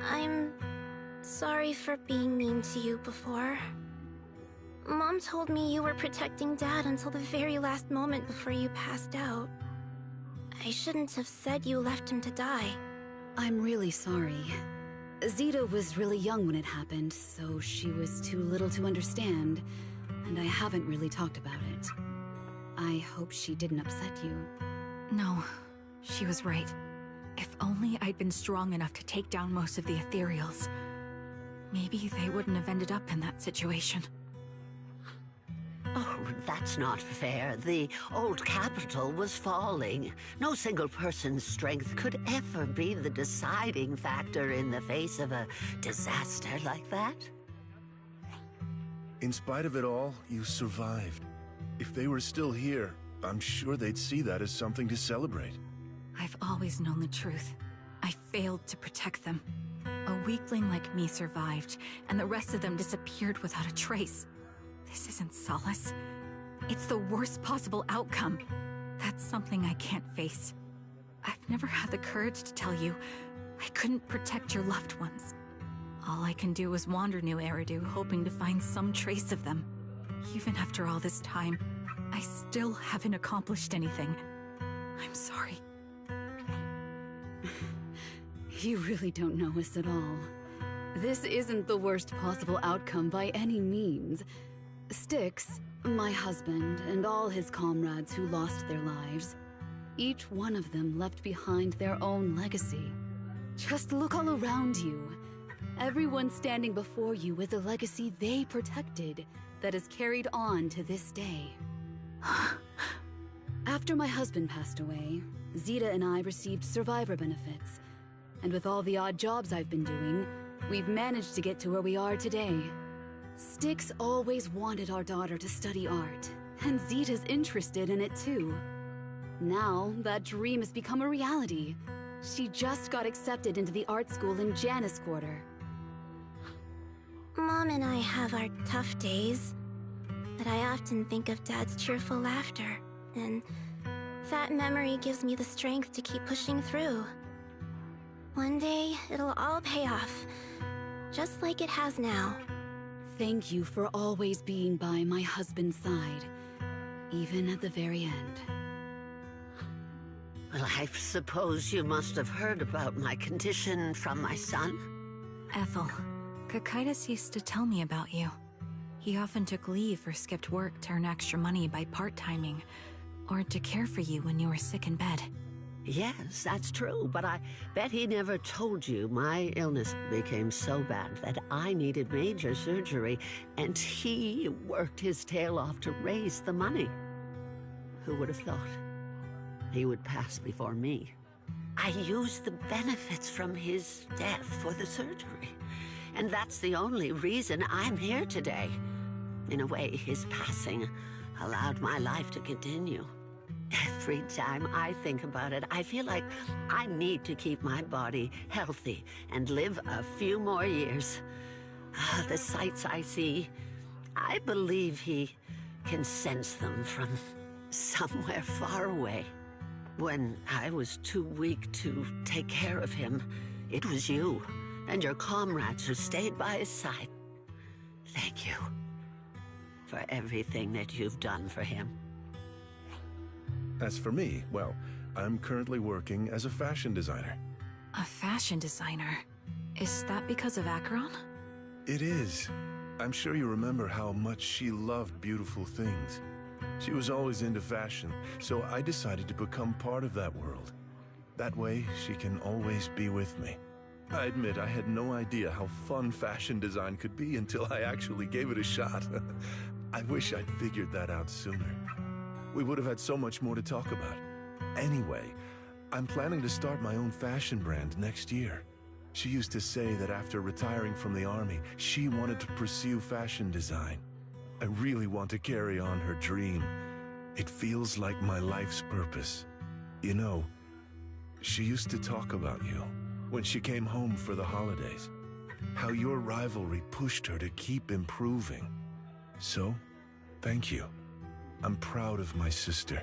I'm sorry for being mean to you before. Mom told me you were protecting Dad until the very last moment before you passed out. I shouldn't have said you left him to die. I'm really sorry. Zeta was really young when it happened, so she was too little to understand, and I haven't really talked about it. I hope she didn't upset you. No, she was right. If only I'd been strong enough to take down most of the ethereals, maybe they wouldn't have ended up in that situation. Oh, that's not fair. The old capital was falling. No single person's strength could ever be the deciding factor in the face of a disaster like that. In spite of it all, you survived. If they were still here, I'm sure they'd see that as something to celebrate. I've always known the truth. I failed to protect them. A weakling like me survived, and the rest of them disappeared without a trace. This isn't solace. It's the worst possible outcome. That's something I can't face. I've never had the courage to tell you I couldn't protect your loved ones. All I can do is wander New Eridu, hoping to find some trace of them. Even after all this time, I still haven't accomplished anything. I'm sorry. You really don't know us at all. This isn't the worst possible outcome by any means. Styx, my husband, and all his comrades who lost their lives, each one of them left behind their own legacy. Just look all around you. Everyone standing before you is a legacy they protected that is carried on to this day. After my husband passed away, Zeta and I received survivor benefits. And with all the odd jobs I've been doing, we've managed to get to where we are today. Styx always wanted our daughter to study art, and Zeta's interested in it too. Now, that dream has become a reality. She just got accepted into the art school in Janus Quarter. Mom and I have our tough days, but I often think of Dad's cheerful laughter, and that memory gives me the strength to keep pushing through. One day, it'll all pay off, just like it has now. Thank you for always being by my husband's side, even at the very end. Well, I suppose you must have heard about my condition from my son? Ethel, Kakaitis used to tell me about you. He often took leave or skipped work to earn extra money by part-timing, or to care for you when you were sick in bed. Yes, that's true, but I bet he never told you my illness became so bad that I needed major surgery, and he worked his tail off to raise the money. Who would have thought he would pass before me? I used the benefits from his death for the surgery, and that's the only reason I'm here today. In a way, his passing allowed my life to continue. Every time I think about it, I feel like I need to keep my body healthy and live a few more years. The sights I see, I believe he can sense them from somewhere far away. When I was too weak to take care of him, it was you and your comrades who stayed by his side. Thank you for everything that you've done for him. As for me, well, I'm currently working as a fashion designer. A fashion designer? Is that because of Acheron? It is. I'm sure you remember how much she loved beautiful things. She was always into fashion, so I decided to become part of that world. That way, she can always be with me. I admit I had no idea how fun fashion design could be until I actually gave it a shot. I wish I'd figured that out sooner. We would have had so much more to talk about. Anyway, I'm planning to start my own fashion brand next year. She used to say that after retiring from the army, she wanted to pursue fashion design. I really want to carry on her dream. It feels like my life's purpose. You know, she used to talk about you when she came home for the holidays. How your rivalry pushed her to keep improving. So, thank you. I'm proud of my sister,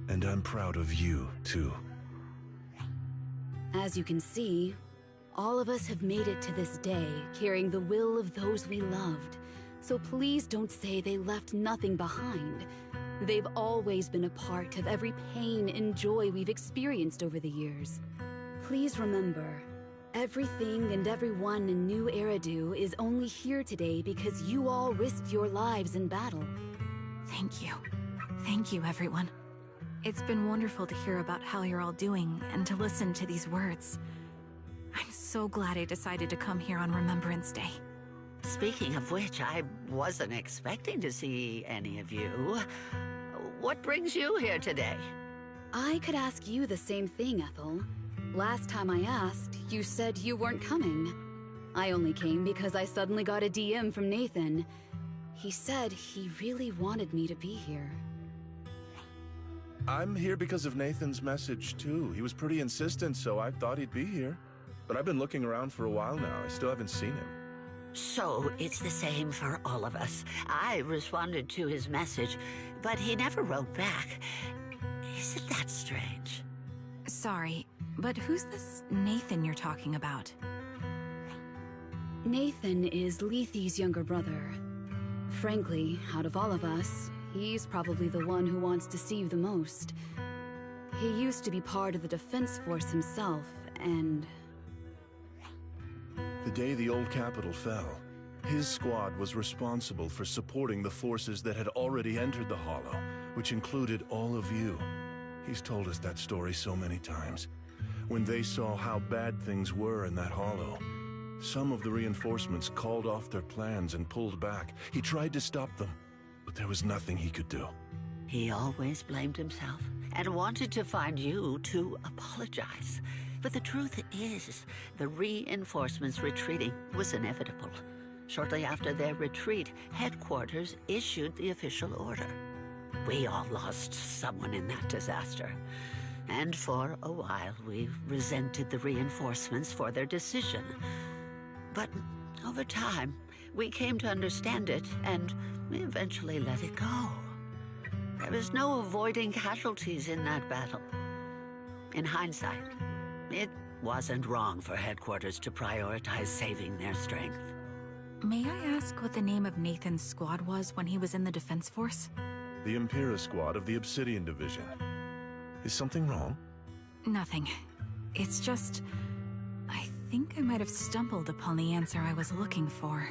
and I'm proud of you, too. As you can see, all of us have made it to this day, carrying the will of those we loved. So please don't say they left nothing behind. They've always been a part of every pain and joy we've experienced over the years. Please remember, everything and everyone in New Eridu is only here today because you all risked your lives in battle. Thank you. Thank you, everyone. It's been wonderful to hear about how you're all doing and to listen to these words. I'm so glad I decided to come here on Remembrance Day. Speaking of which, I wasn't expecting to see any of you. What brings you here today? I could ask you the same thing, Ethel. Last time I asked, you said you weren't coming. I only came because I suddenly got a DM from Nathan. He said he really wanted me to be here. I'm here because of Nathan's message, too. He was pretty insistent, so I thought he'd be here. But I've been looking around for a while now. I still haven't seen him. So it's the same for all of us. I responded to his message, but he never wrote back. Isn't that strange? Sorry, but who's this Nathan you're talking about? Nathan is Lethe's younger brother. Frankly, out of all of us, he's probably the one who wants to see you the most. He used to be part of the defense force himself, and... The day the old capital fell, his squad was responsible for supporting the forces that had already entered the Hollow, which included all of you. He's told us that story so many times. When they saw how bad things were in that Hollow, some of the reinforcements called off their plans and pulled back. He tried to stop them, but there was nothing he could do. He always blamed himself and wanted to find you to apologize. But the truth is, the reinforcements retreating was inevitable. Shortly after their retreat, headquarters issued the official order. We all lost someone in that disaster. And for a while, we resented the reinforcements for their decision. But over time, we came to understand it, and we eventually let it go. There was no avoiding casualties in that battle. In hindsight, it wasn't wrong for headquarters to prioritize saving their strength. May I ask what the name of Nathan's squad was when he was in the defense force? The Impera squad of the Obsidian Division. Is something wrong? Nothing. It's just... I think I might have stumbled upon the answer I was looking for.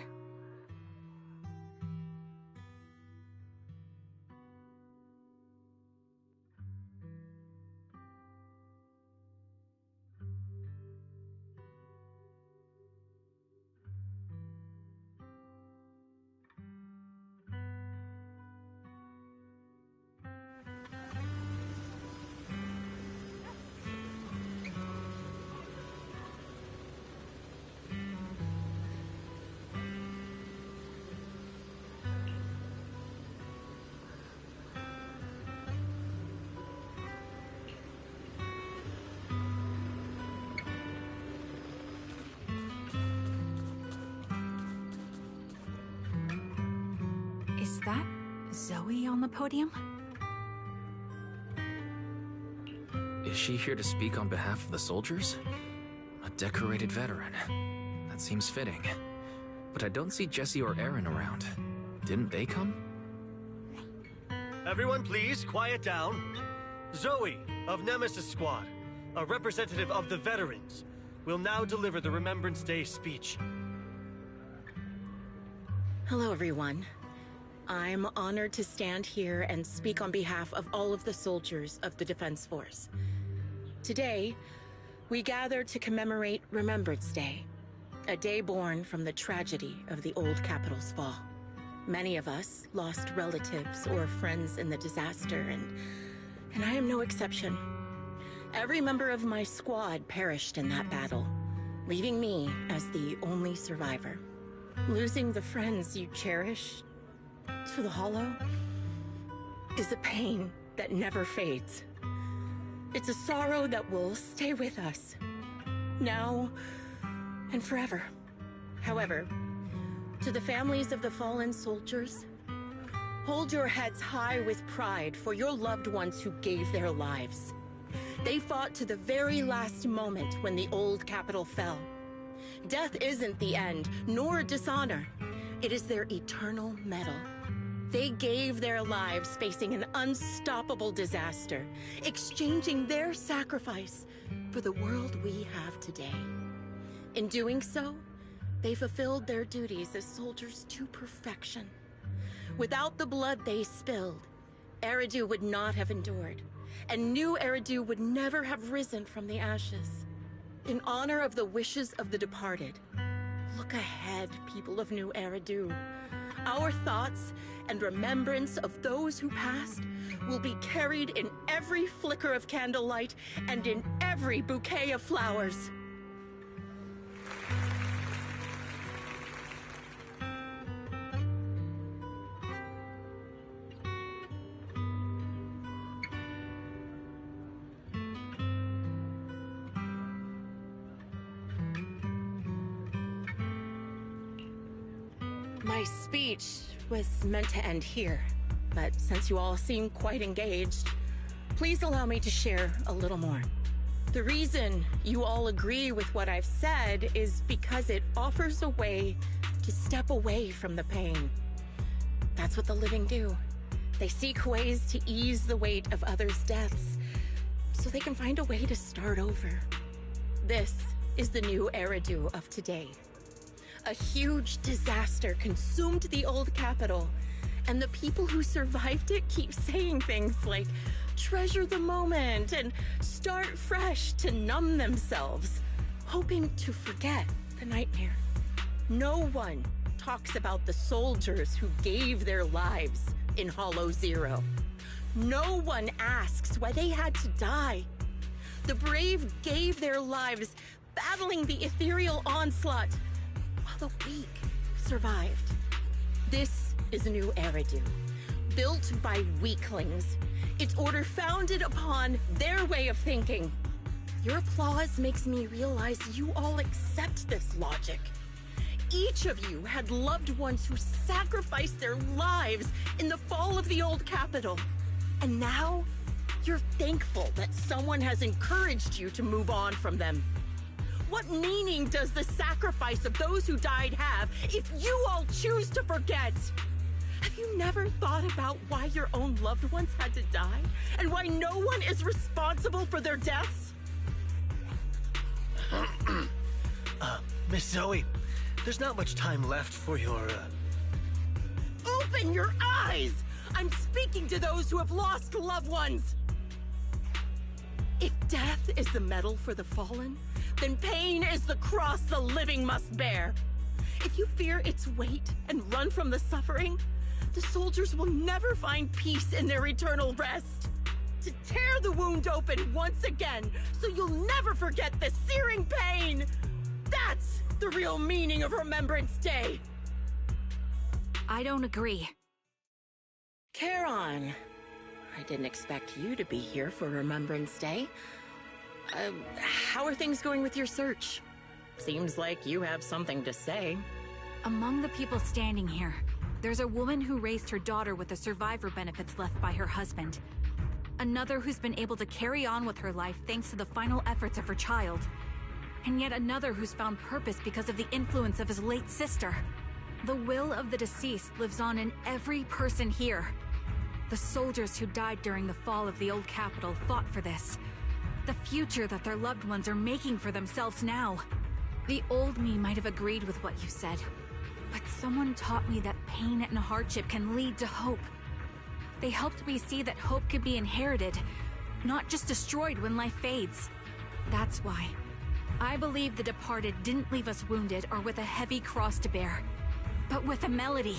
Is that Zoe on the podium? Is she here to speak on behalf of the soldiers? A decorated veteran. That seems fitting. But I don't see Jesse or Aaron around. Didn't they come? Everyone please, quiet down. Zoe, of Nemesis Squad, a representative of the veterans, will now deliver the Remembrance Day speech. Hello, everyone. I'm honored to stand here and speak on behalf of all of the soldiers of the Defense Force. Today, we gather to commemorate Remembrance Day, a day born from the tragedy of the old capital's fall. Many of us lost relatives or friends in the disaster, and I am no exception. Every member of my squad perished in that battle, leaving me as the only survivor. Losing the friends you cherish to the Hollow is a pain that never fades. It's a sorrow that will stay with us, now and forever. However, to the families of the fallen soldiers, hold your heads high with pride for your loved ones who gave their lives. They fought to the very last moment when the old capital fell. Death isn't the end, nor dishonor. It is their eternal medal. They gave their lives facing an unstoppable disaster, exchanging their sacrifice for the world we have today. In doing so, they fulfilled their duties as soldiers to perfection. Without the blood they spilled, Eridu would not have endured, and new Eridu would never have risen from the ashes. In honor of the wishes of the departed, look ahead, people of New Eridu. Our thoughts and remembrance of those who passed will be carried in every flicker of candlelight and in every bouquet of flowers. My speech was meant to end here, but since you all seem quite engaged, please allow me to share a little more. The reason you all agree with what I've said is because it offers a way to step away from the pain. That's what the living do. They seek ways to ease the weight of others' deaths, so they can find a way to start over. This is the new Eridu of today. A huge disaster consumed the old capital, and the people who survived it keep saying things like, treasure the moment and start fresh to numb themselves, hoping to forget the nightmare. No one talks about the soldiers who gave their lives in Hollow Zero. No one asks why they had to die. The brave gave their lives battling the ethereal onslaught, while the weak survived. This is a new Eridu, built by weaklings. Its order founded upon their way of thinking. Your applause makes me realize you all accept this logic. Each of you had loved ones who sacrificed their lives in the fall of the old capital. And now, you're thankful that someone has encouraged you to move on from them. What meaning does the sacrifice of those who died have if you all choose to forget? Have you never thought about why your own loved ones had to die? And why no one is responsible for their deaths? Miss Zoe, there's not much time left for your, Open your eyes! I'm speaking to those who have lost loved ones! If death is the medal for the fallen, then pain is the cross the living must bear. If you fear its weight and run from the suffering, the soldiers will never find peace in their eternal rest. To tear the wound open once again, so you'll never forget the searing pain. That's the real meaning of Remembrance Day. I don't agree. Charon, I didn't expect you to be here for Remembrance Day. How are things going with your search? Seems like you have something to say. Among the people standing here, there's a woman who raised her daughter with the survivor benefits left by her husband. Another who's been able to carry on with her life thanks to the final efforts of her child. And yet another who's found purpose because of the influence of his late sister. The will of the deceased lives on in every person here. The soldiers who died during the fall of the old capital fought for this. The future that their loved ones are making for themselves now. The old me might have agreed with what you said, but someone taught me that pain and hardship can lead to hope. They helped me see that hope could be inherited, not just destroyed when life fades. That's why I believe the departed didn't leave us wounded or with a heavy cross to bear, but with a melody.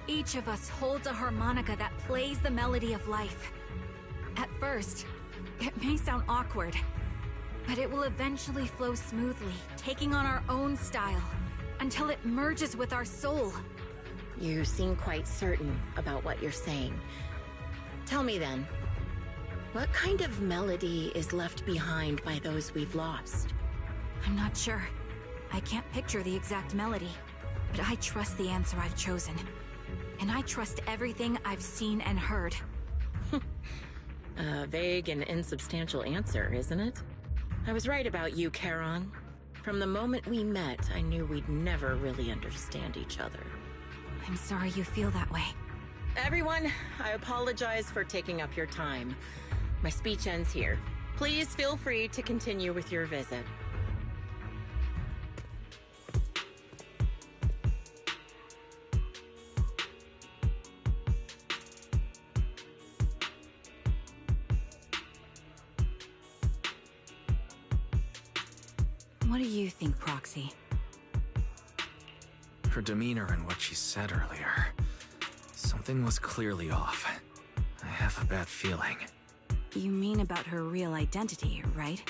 Each of us holds a harmonica that plays the melody of life. At first, it may sound awkward, but it will eventually flow smoothly, taking on our own style, until it merges with our soul. You seem quite certain about what you're saying. Tell me then, what kind of melody is left behind by those we've lost? I'm not sure. I can't picture the exact melody, but I trust the answer I've chosen. And I trust everything I've seen and heard. A vague and insubstantial answer, isn't it? I was right about you, Charon. From the moment we met, I knew we'd never really understand each other. I'm sorry you feel that way. Everyone, I apologize for taking up your time. My speech ends here. Please feel free to continue with your visit. What do you think, Proxy? Her demeanor and what she said earlier. Something was clearly off. I have a bad feeling. You mean about her real identity, right?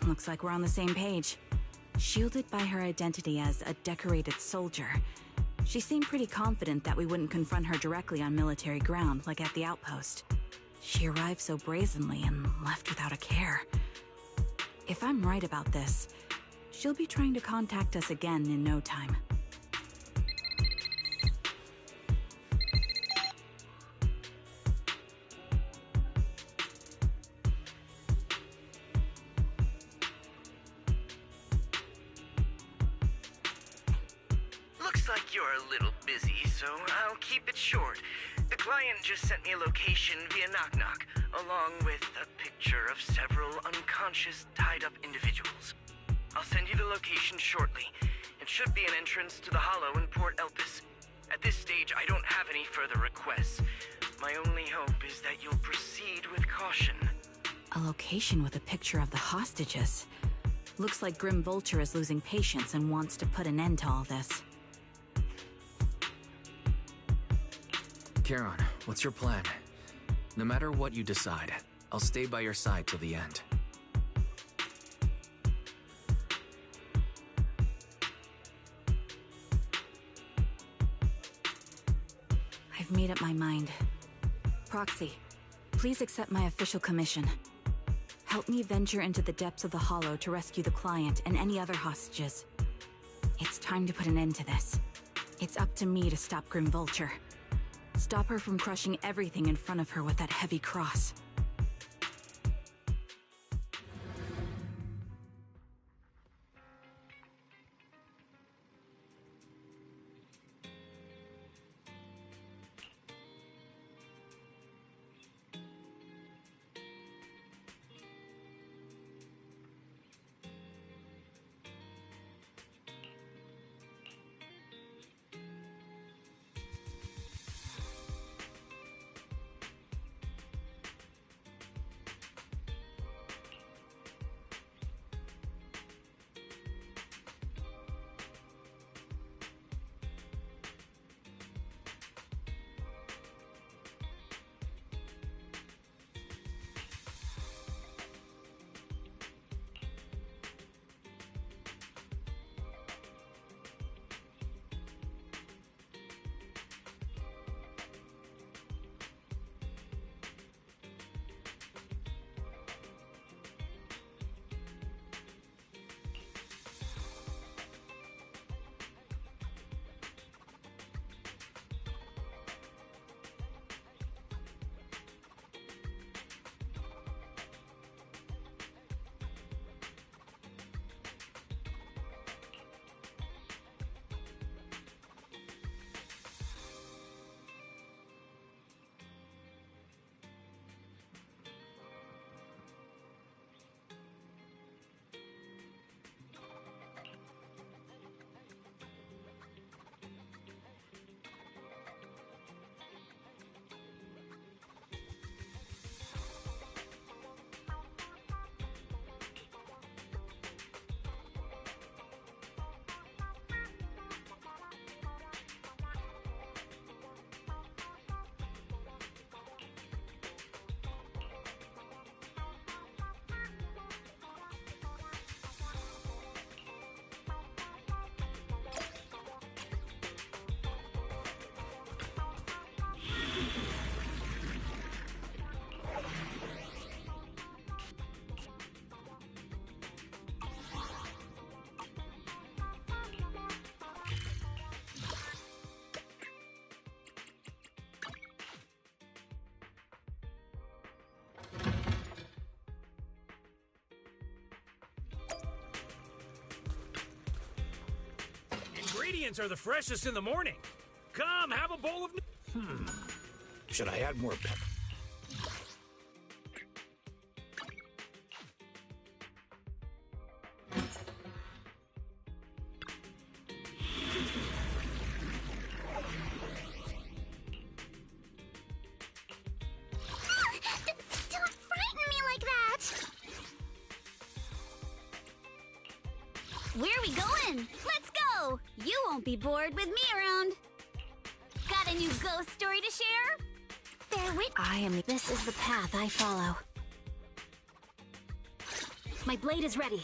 Looks like we're on the same page. Shielded by her identity as a decorated soldier, she seemed pretty confident that we wouldn't confront her directly on military ground like at the outpost. She arrived so brazenly and left without a care. If I'm right about this, she'll be trying to contact us again in no time. Looks like you're a little busy, so I'll keep it short. The client just sent me a location via Knock Knock, along with a picture of several unconscious, tied-up individuals. I'll send you the location shortly. It should be an entrance to the Hollow in Port Elpis. At this stage, I don't have any further requests. My only hope is that you'll proceed with caution. A location with a picture of the hostages. Looks like Grim Vulture is losing patience and wants to put an end to all this. Charon, what's your plan? No matter what you decide, I'll stay by your side till the end. I've made up my mind. Proxy, please accept my official commission. Help me venture into the depths of the Hollow to rescue the client and any other hostages. It's time to put an end to this. It's up to me to stop Grim Vulture. Stop her from crushing everything in front of her with that heavy cross. ingredients are the freshest in the morning. Come, have a bowl of... Should I add more pep? Don't frighten me like that! Where are we going? Let's go! You won't be bored with me around. Got a new ghost story to share? Bear with... This is the path I follow. My blade is ready.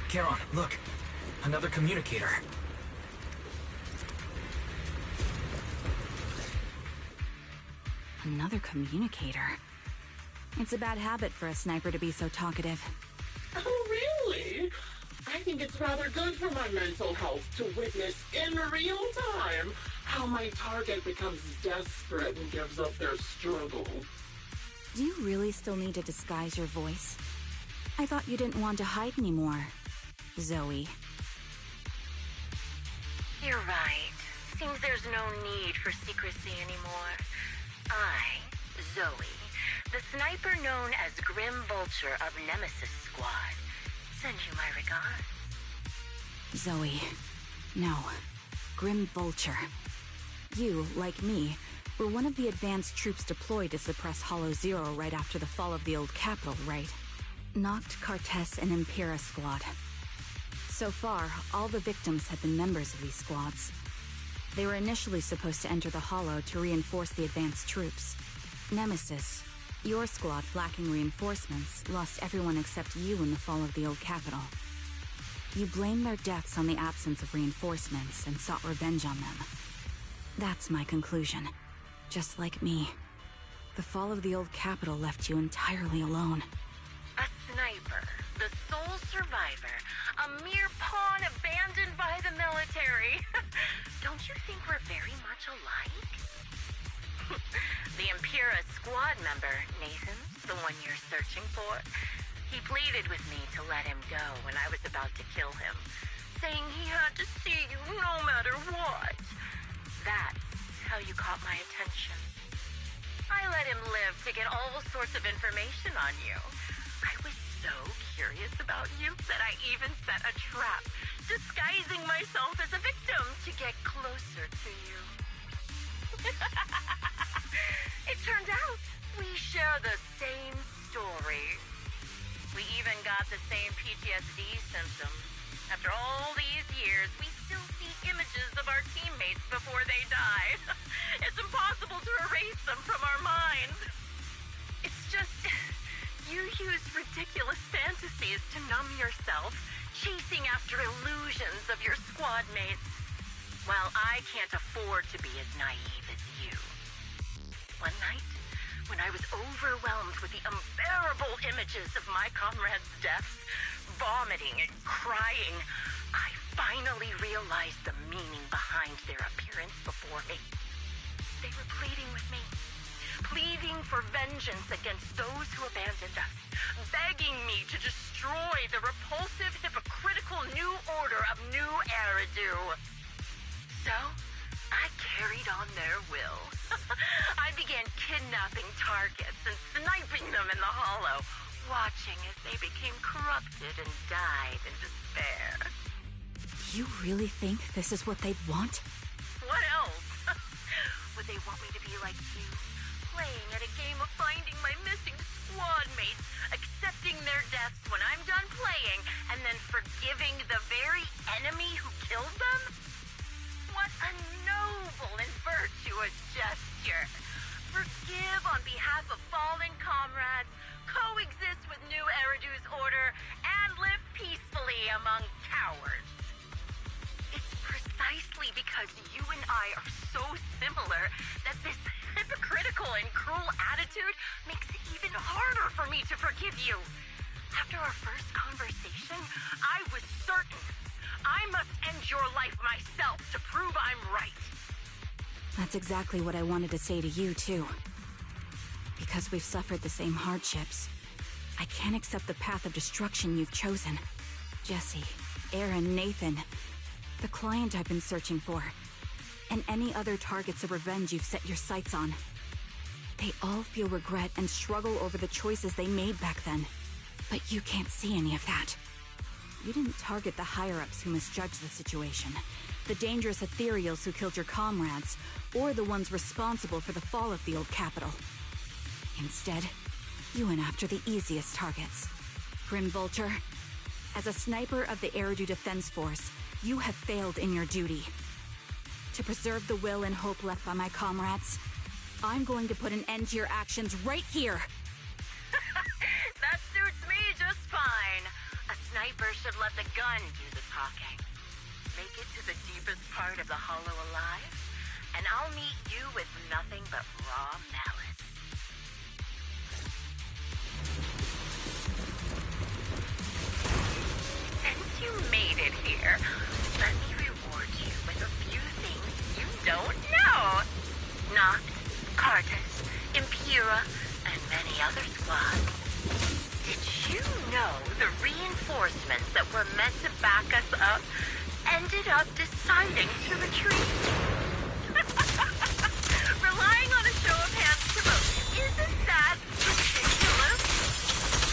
Charon, look! Another communicator. Another communicator. It's a bad habit for a sniper to be so talkative. Oh, really? I think it's rather good for my mental health to witness in real time how my target becomes desperate and gives up their struggle. Do you really still need to disguise your voice? I thought you didn't want to hide anymore, Zoe. You're right. Seems there's no need for secrecy anymore. I, Zoe, the sniper known as Grim Vulture of Nemesis Squad, send you my regards. Zoe. No. Grim Vulture. You, like me, were one of the advanced troops deployed to suppress Hollow Zero right after the fall of the old capital, right? Noct, Cartes, and Impera Squad. So far, all the victims had been members of these squads. They were initially supposed to enter the Hollow to reinforce the advanced troops. Nemesis, your squad lacking reinforcements, lost everyone except you in the fall of the old capital. You blamed their deaths on the absence of reinforcements and sought revenge on them. That's my conclusion. Just like me. The fall of the old capital left you entirely alone. A sniper, the sole survivor, a mere pawn abandoned by the military. Don't you think we're very much alike? The Impera squad member, Nathan, the one you're searching for, he pleaded with me to let him go when I was about to kill him, saying he had to see you no matter what. That's how you caught my attention. I let him live to get all sorts of information on you. I was so curious about you that I even set a trap, disguising myself as a victim to get closer to you. It turned out we share the same story. We even got the same PTSD symptoms. After all these years, we still see images of our teammates before they die. It's impossible to erase them from our minds. It's just, you use ridiculous fantasies to numb yourself, chasing after illusions of your squad mates, while I can't afford to be as naive as you. One night, when I was overwhelmed with the unbearable images of my comrades' deaths, vomiting and crying, I finally realized the meaning behind their appearance before me. They were pleading with me, pleading for vengeance against those who abandoned us, begging me to destroy the repulsive, hypocritical new order of New Eridu. So, I carried on their will. I began kidnapping targets and sniping them in the Hollow, watching as they became corrupted and died in despair. You really think this is what they'd want? What else? Would they want me to be like you, playing at a game of finding my missing squad mates, accepting their deaths when I'm done playing, and then forgiving the very enemy who killed them? What a noble and virtuous gesture. Forgive on behalf of fallen comrades, coexist with New Eridu's order, and live peacefully among cowards. It's precisely because because you and I are so similar that this hypocritical and cruel attitude makes it even harder for me to forgive you. After our first conversation, I was certain I must end your life myself to prove I'm right. That's exactly what I wanted to say to you, too. Because we've suffered the same hardships, I can't accept the path of destruction you've chosen. Jesse, Aaron, Nathan, the client I've been searching for, and any other targets of revenge you've set your sights on. They all feel regret and struggle over the choices they made back then. But you can't see any of that. You didn't target the higher-ups who misjudged the situation, the dangerous ethereals who killed your comrades, or the ones responsible for the fall of the old capital. Instead, you went after the easiest targets. Grim Vulture, as a sniper of the Eridu Defense Force, you have failed in your duty. To preserve the will and hope left by my comrades, I'm going to put an end to your actions right here! That suits me just fine. A sniper should let the gun do the talking. Make it to the deepest part of the hollow alive, and I'll meet you with nothing but raw malice. Since you made it here, let me reward you with a few things you don't know. Noct, Cartus, Impura, and many other squads. Did you know the reinforcements that were meant to back us up ended up deciding to retreat? Relying on a show of hands to vote, isn't that ridiculous?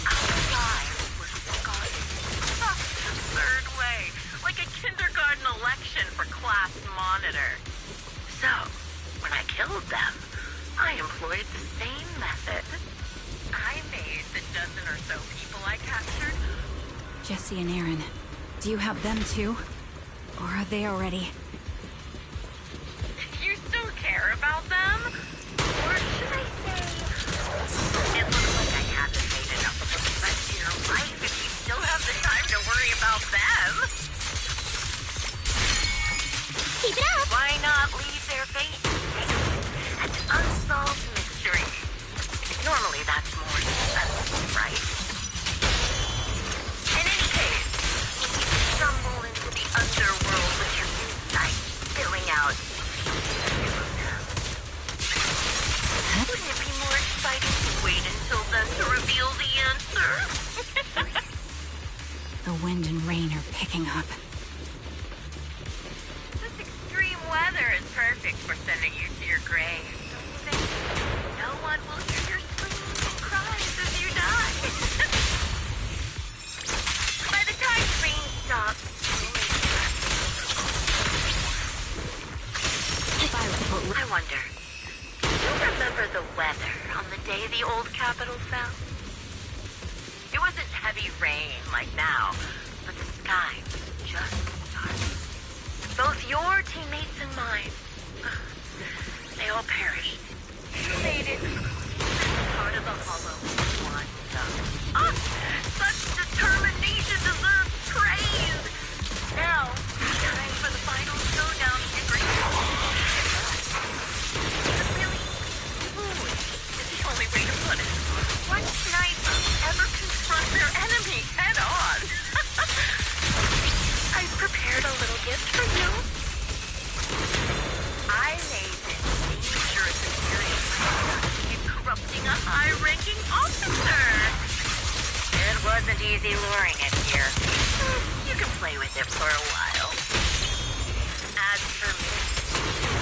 Our lives were forgotten in such an absurd way, like a kindergarten election for class monitor. So, when I killed them, I employed the same method. I made the dozen or so people I captured. Jesse and Aaron, do you have them too? Or are they already... You still care about them? Or should I say... It looks like I haven't made enough of a threat to your life if you still have the time to worry about them. Keep it up! Why not leave their fate an unsolved mystery? Normally that's more successful, right? In any case, when you stumble into the underworld with your insight spilling out, wouldn't it be more exciting to wait until then to reveal the answer? The wind and rain are picking up. This extreme weather is perfect for sending you to your grave, don't you think? No one will hear your screams and cries as you die. By the time the rain stops, I wonder, do you remember the weather on the day the old capital fell? It wasn't heavy rain like now, but the sky was just dark. Both your teammates and mine, they all perished. You made it part of the hollow one done. Such determination deserves praise! Now, time for the final showdown to bring really foolish is the only way to put it. What knights ever confront their enemy head on? I've prepared a little gift for you. I made this dangerous experience in corrupting a high-ranking officer. It wasn't easy luring it here. You can play with it for a while. As for me,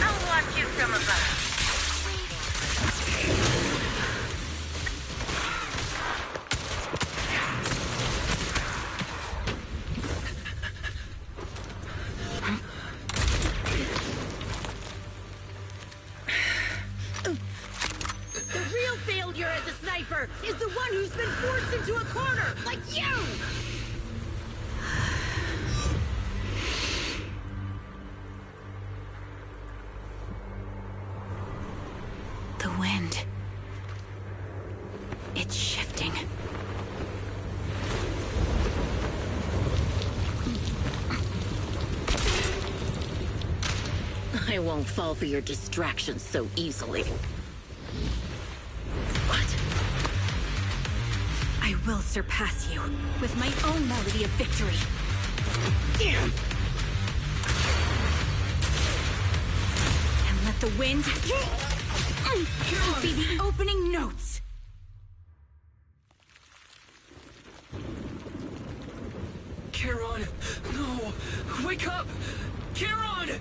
I'll watch you from above, waiting for the is the one who's been forced into a corner, like you! The wind. It's shifting. I won't fall for your distractions so easily. What? I will surpass you with my own melody of victory. Damn! And let the wind be the opening notes. Charon! No! Wake up! Charon!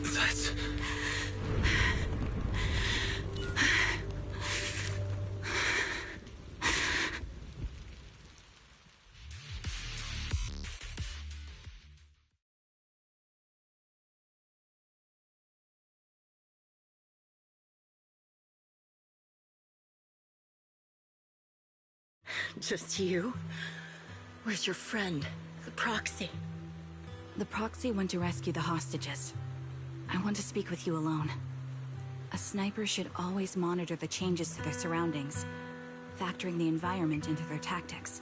That's... Just you? Where's your friend, the proxy? The proxy went to rescue the hostages. I want to speak with you alone. A sniper should always monitor the changes to their surroundings, factoring the environment into their tactics.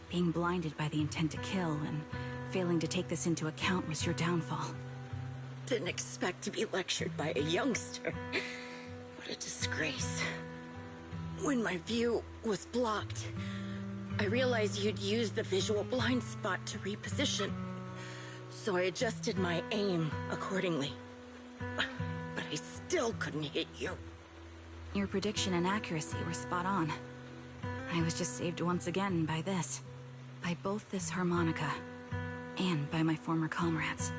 Being blinded by the intent to kill and failing to take this into account was your downfall. Didn't expect to be lectured by a youngster. What a disgrace. When my view was blocked, I realized you'd used the visual blind spot to reposition. So I adjusted my aim accordingly. But I still couldn't hit you. Your prediction and accuracy were spot on. I was just saved once again by this. By both this harmonica, and by my former comrades.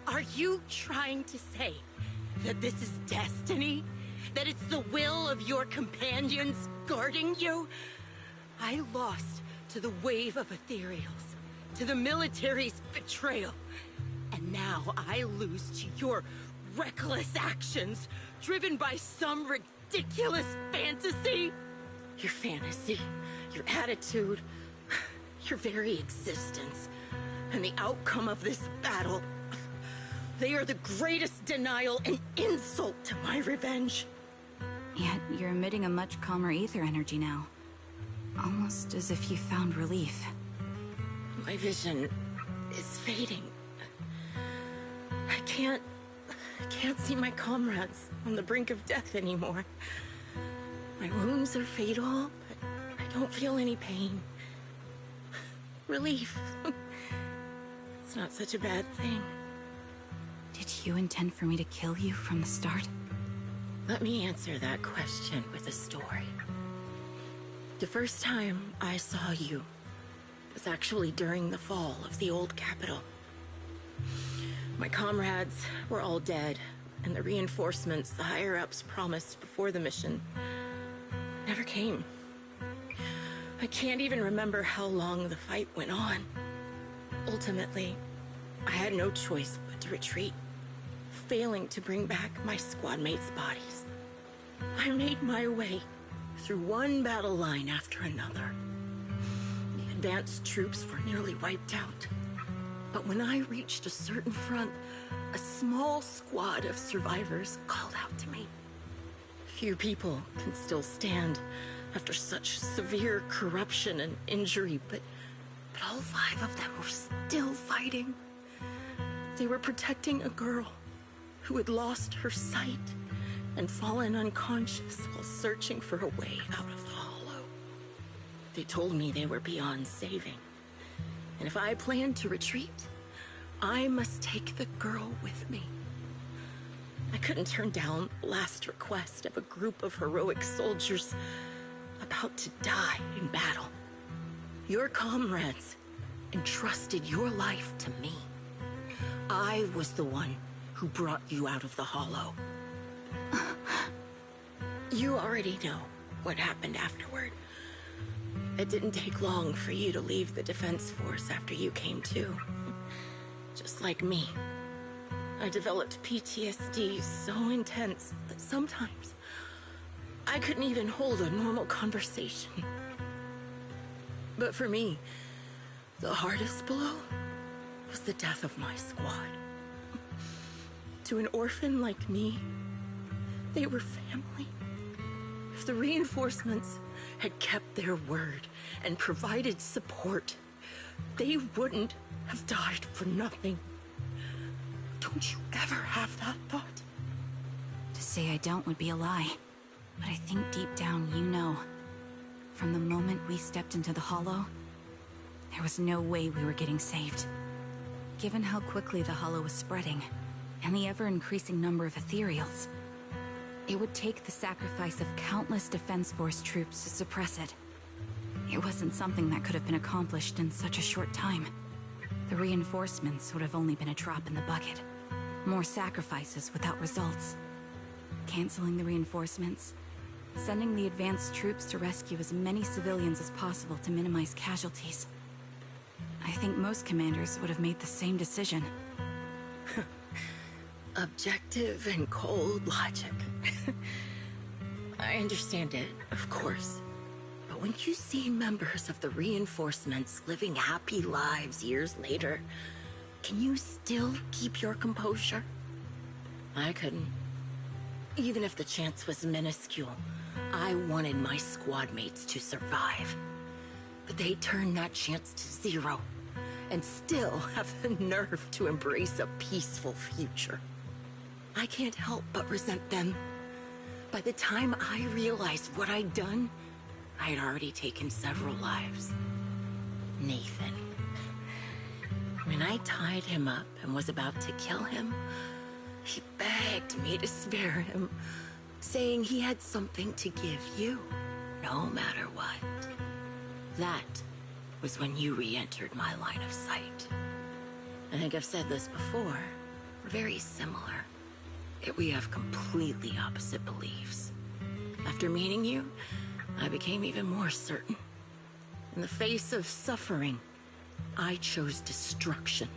Are you trying to say that this is destiny? That it's the will of your companions guarding you? I lost to the wave of ethereals, to the military's betrayal. And now I lose to your reckless actions, driven by some ridiculous fantasy. Your fantasy, your attitude, your very existence, and the outcome of this battle. They are the greatest denial and insult to my revenge. Yet you're emitting a much calmer ether energy now. Almost as if you found relief. My vision is fading. I can't see my comrades on the brink of death anymore. My wounds are fatal, but I don't feel any pain. Relief. It's not such a bad thing. Did you intend for me to kill you from the start? Let me answer that question with a story. The first time I saw you was actually during the fall of the old capital. My comrades were all dead, and the reinforcements the higher-ups promised before the mission never came. I can't even remember how long the fight went on. Ultimately, I had no choice but to retreat, failing to bring back my squad mates' bodies. I made my way through one battle line after another. The advanced troops were nearly wiped out. But when I reached a certain front, a small squad of survivors called out to me. Few people can still stand after such severe corruption and injury, but all 5 of them were still fighting. They were protecting a girl who had lost her sight and fallen unconscious while searching for a way out of the hollow. They told me they were beyond saving, and if I planned to retreat, I must take the girl with me. I couldn't turn down the last request of a group of heroic soldiers about to die in battle. Your comrades entrusted your life to me. I was the one who brought you out of the hollow. You already know what happened afterward. It didn't take long for you to leave the Defense Force after you came to. Just like me. I developed PTSD so intense that sometimes I couldn't even hold a normal conversation. But for me, the hardest blow was the death of my squad. To an orphan like me, they were family. If the reinforcements had kept their word and provided support, They wouldn't have died for nothing. Don't you ever have that thought? To say I don't would be a lie. But I think deep down you know. From the moment we stepped into the Hollow, there was no way we were getting saved. Given how quickly the Hollow was spreading, and the ever-increasing number of ethereals, it would take the sacrifice of countless Defense Force troops to suppress it. It wasn't something that could have been accomplished in such a short time. The reinforcements would have only been a drop in the bucket. More sacrifices without results. Canceling the reinforcements, sending the advanced troops to rescue as many civilians as possible to minimize casualties. I think most commanders would have made the same decision. Objective and cold logic. I understand it, of course. But when you see members of the reinforcements living happy lives years later, can you still keep your composure? I couldn't. Even if the chance was minuscule, I wanted my squad mates to survive. But they turned that chance to zero, and still have the nerve to embrace a peaceful future. I can't help but resent them. By the time I realized what I'd done, I had already taken several lives. Nathan. When I tied him up and was about to kill him, he begged me to spare him, saying he had something to give you, no matter what. That was when you re-entered my line of sight. I think I've said this before. We're very similar. Yet we have completely opposite beliefs. After meeting you, I became even more certain. In the face of suffering, I chose destruction,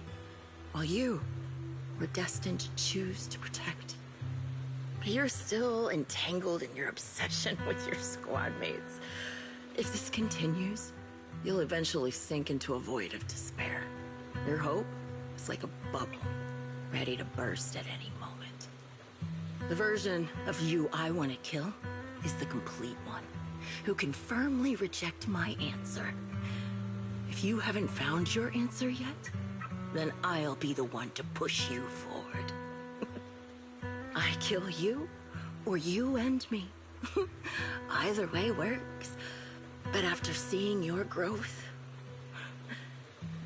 while you were destined to choose to protect. But you're still entangled in your obsession with your squad mates. If this continues, you'll eventually sink into a void of despair. Your hope is like a bubble, ready to burst at any moment. The version of you I want to kill is the complete one, who can firmly reject my answer. If you haven't found your answer yet, then I'll be the one to push you forward. I kill you, or you end me. Either way works. But after seeing your growth,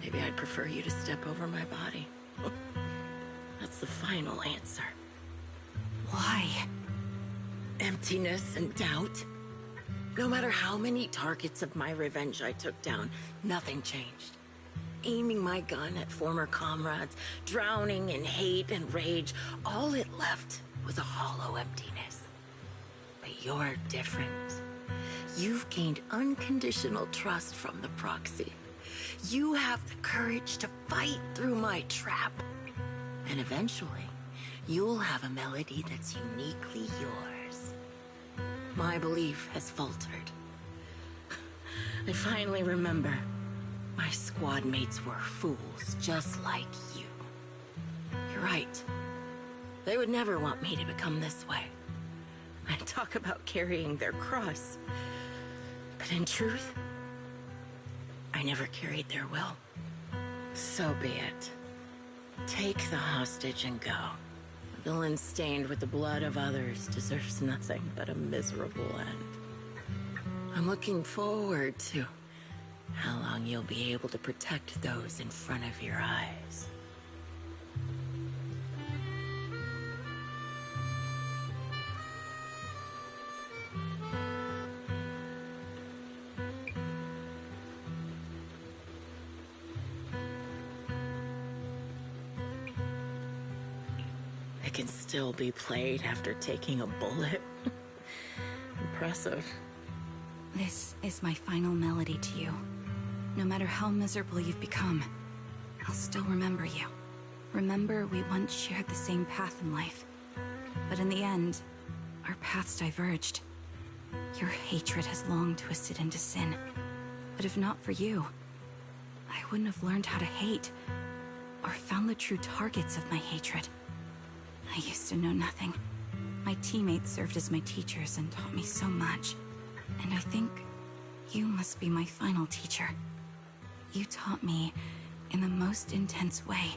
maybe I'd prefer you to step over my body. That's the final answer. Why? Emptiness and doubt. No matter how many targets of my revenge I took down, nothing changed. Aiming my gun at former comrades, drowning in hate and rage, all it left was a hollow emptiness. But you're different. You've gained unconditional trust from the proxy. You have the courage to fight through my trap. And eventually, you'll have a melody that's uniquely yours. My belief has faltered. I finally remember. My squad mates were fools, just like you. You're right. They would never want me to become this way. I talk about carrying their cross. But in truth, I never carried their will. So be it. Take the hostage and go. A villain stained with the blood of others deserves nothing but a miserable end. I'm looking forward to how long you'll be able to protect those in front of your eyes. It can still be played after taking a bullet. Impressive. This is my final melody to you. No matter how miserable you've become, I'll still remember you. Remember we once shared the same path in life. But in the end, our paths diverged. Your hatred has long twisted into sin. But if not for you, I wouldn't have learned how to hate, or found the true targets of my hatred. I used to know nothing. My teammates served as my teachers and taught me so much. And I think you must be my final teacher. You taught me, in the most intense way,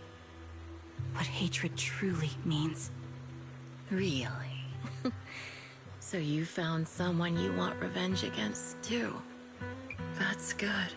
what hatred truly means. Really? So you found someone you want revenge against, too. That's good.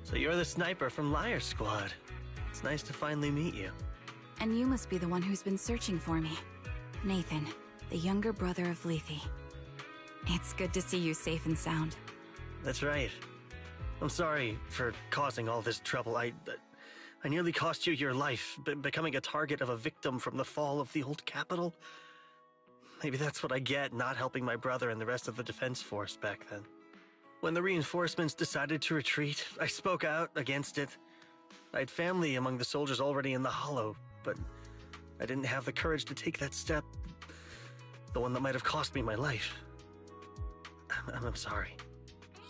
So you're the sniper from Liar Squad. It's nice to finally meet you. And you must be the one who's been searching for me. Nathan, the younger brother of Lethe. It's good to see you safe and sound. That's right. I'm sorry for causing all this trouble. I nearly cost you your life, becoming a target of a victim from the fall of the old capital. Maybe that's what I get not helping my brother and the rest of the defense force back then. When the reinforcements decided to retreat, I spoke out against it. I had family among the soldiers already in the Hollow, but I didn't have the courage to take that step. The one that might have cost me my life. I'm sorry.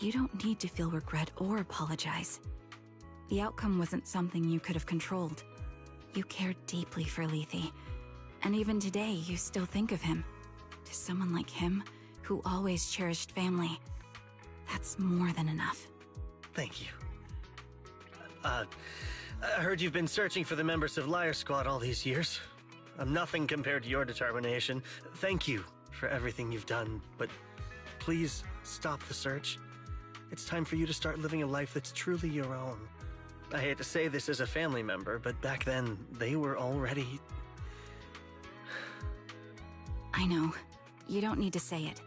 You don't need to feel regret or apologize. The outcome wasn't something you could have controlled. You cared deeply for Lethe, and even today you still think of him. To someone like him, who always cherished family, that's more than enough. Thank you. I heard you've been searching for the members of Liar Squad all these years. I'm nothing compared to your determination. Thank you for everything you've done, but please stop the search. It's time for you to start living a life that's truly your own. I hate to say this as a family member, but back then, they were already... I know. You don't need to say it.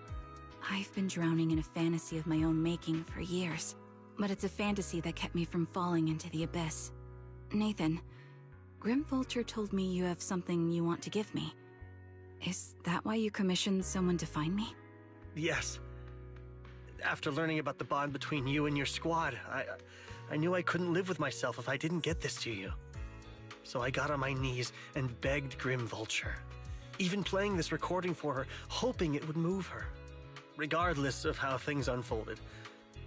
I've been drowning in a fantasy of my own making for years, but it's a fantasy that kept me from falling into the abyss. Nathan, Grim Vulture told me you have something you want to give me. Is that why you commissioned someone to find me? Yes. After learning about the bond between you and your squad, I knew I couldn't live with myself if I didn't get this to you. So I got on my knees and begged Grim Vulture, even playing this recording for her, hoping it would move her. Regardless of how things unfolded,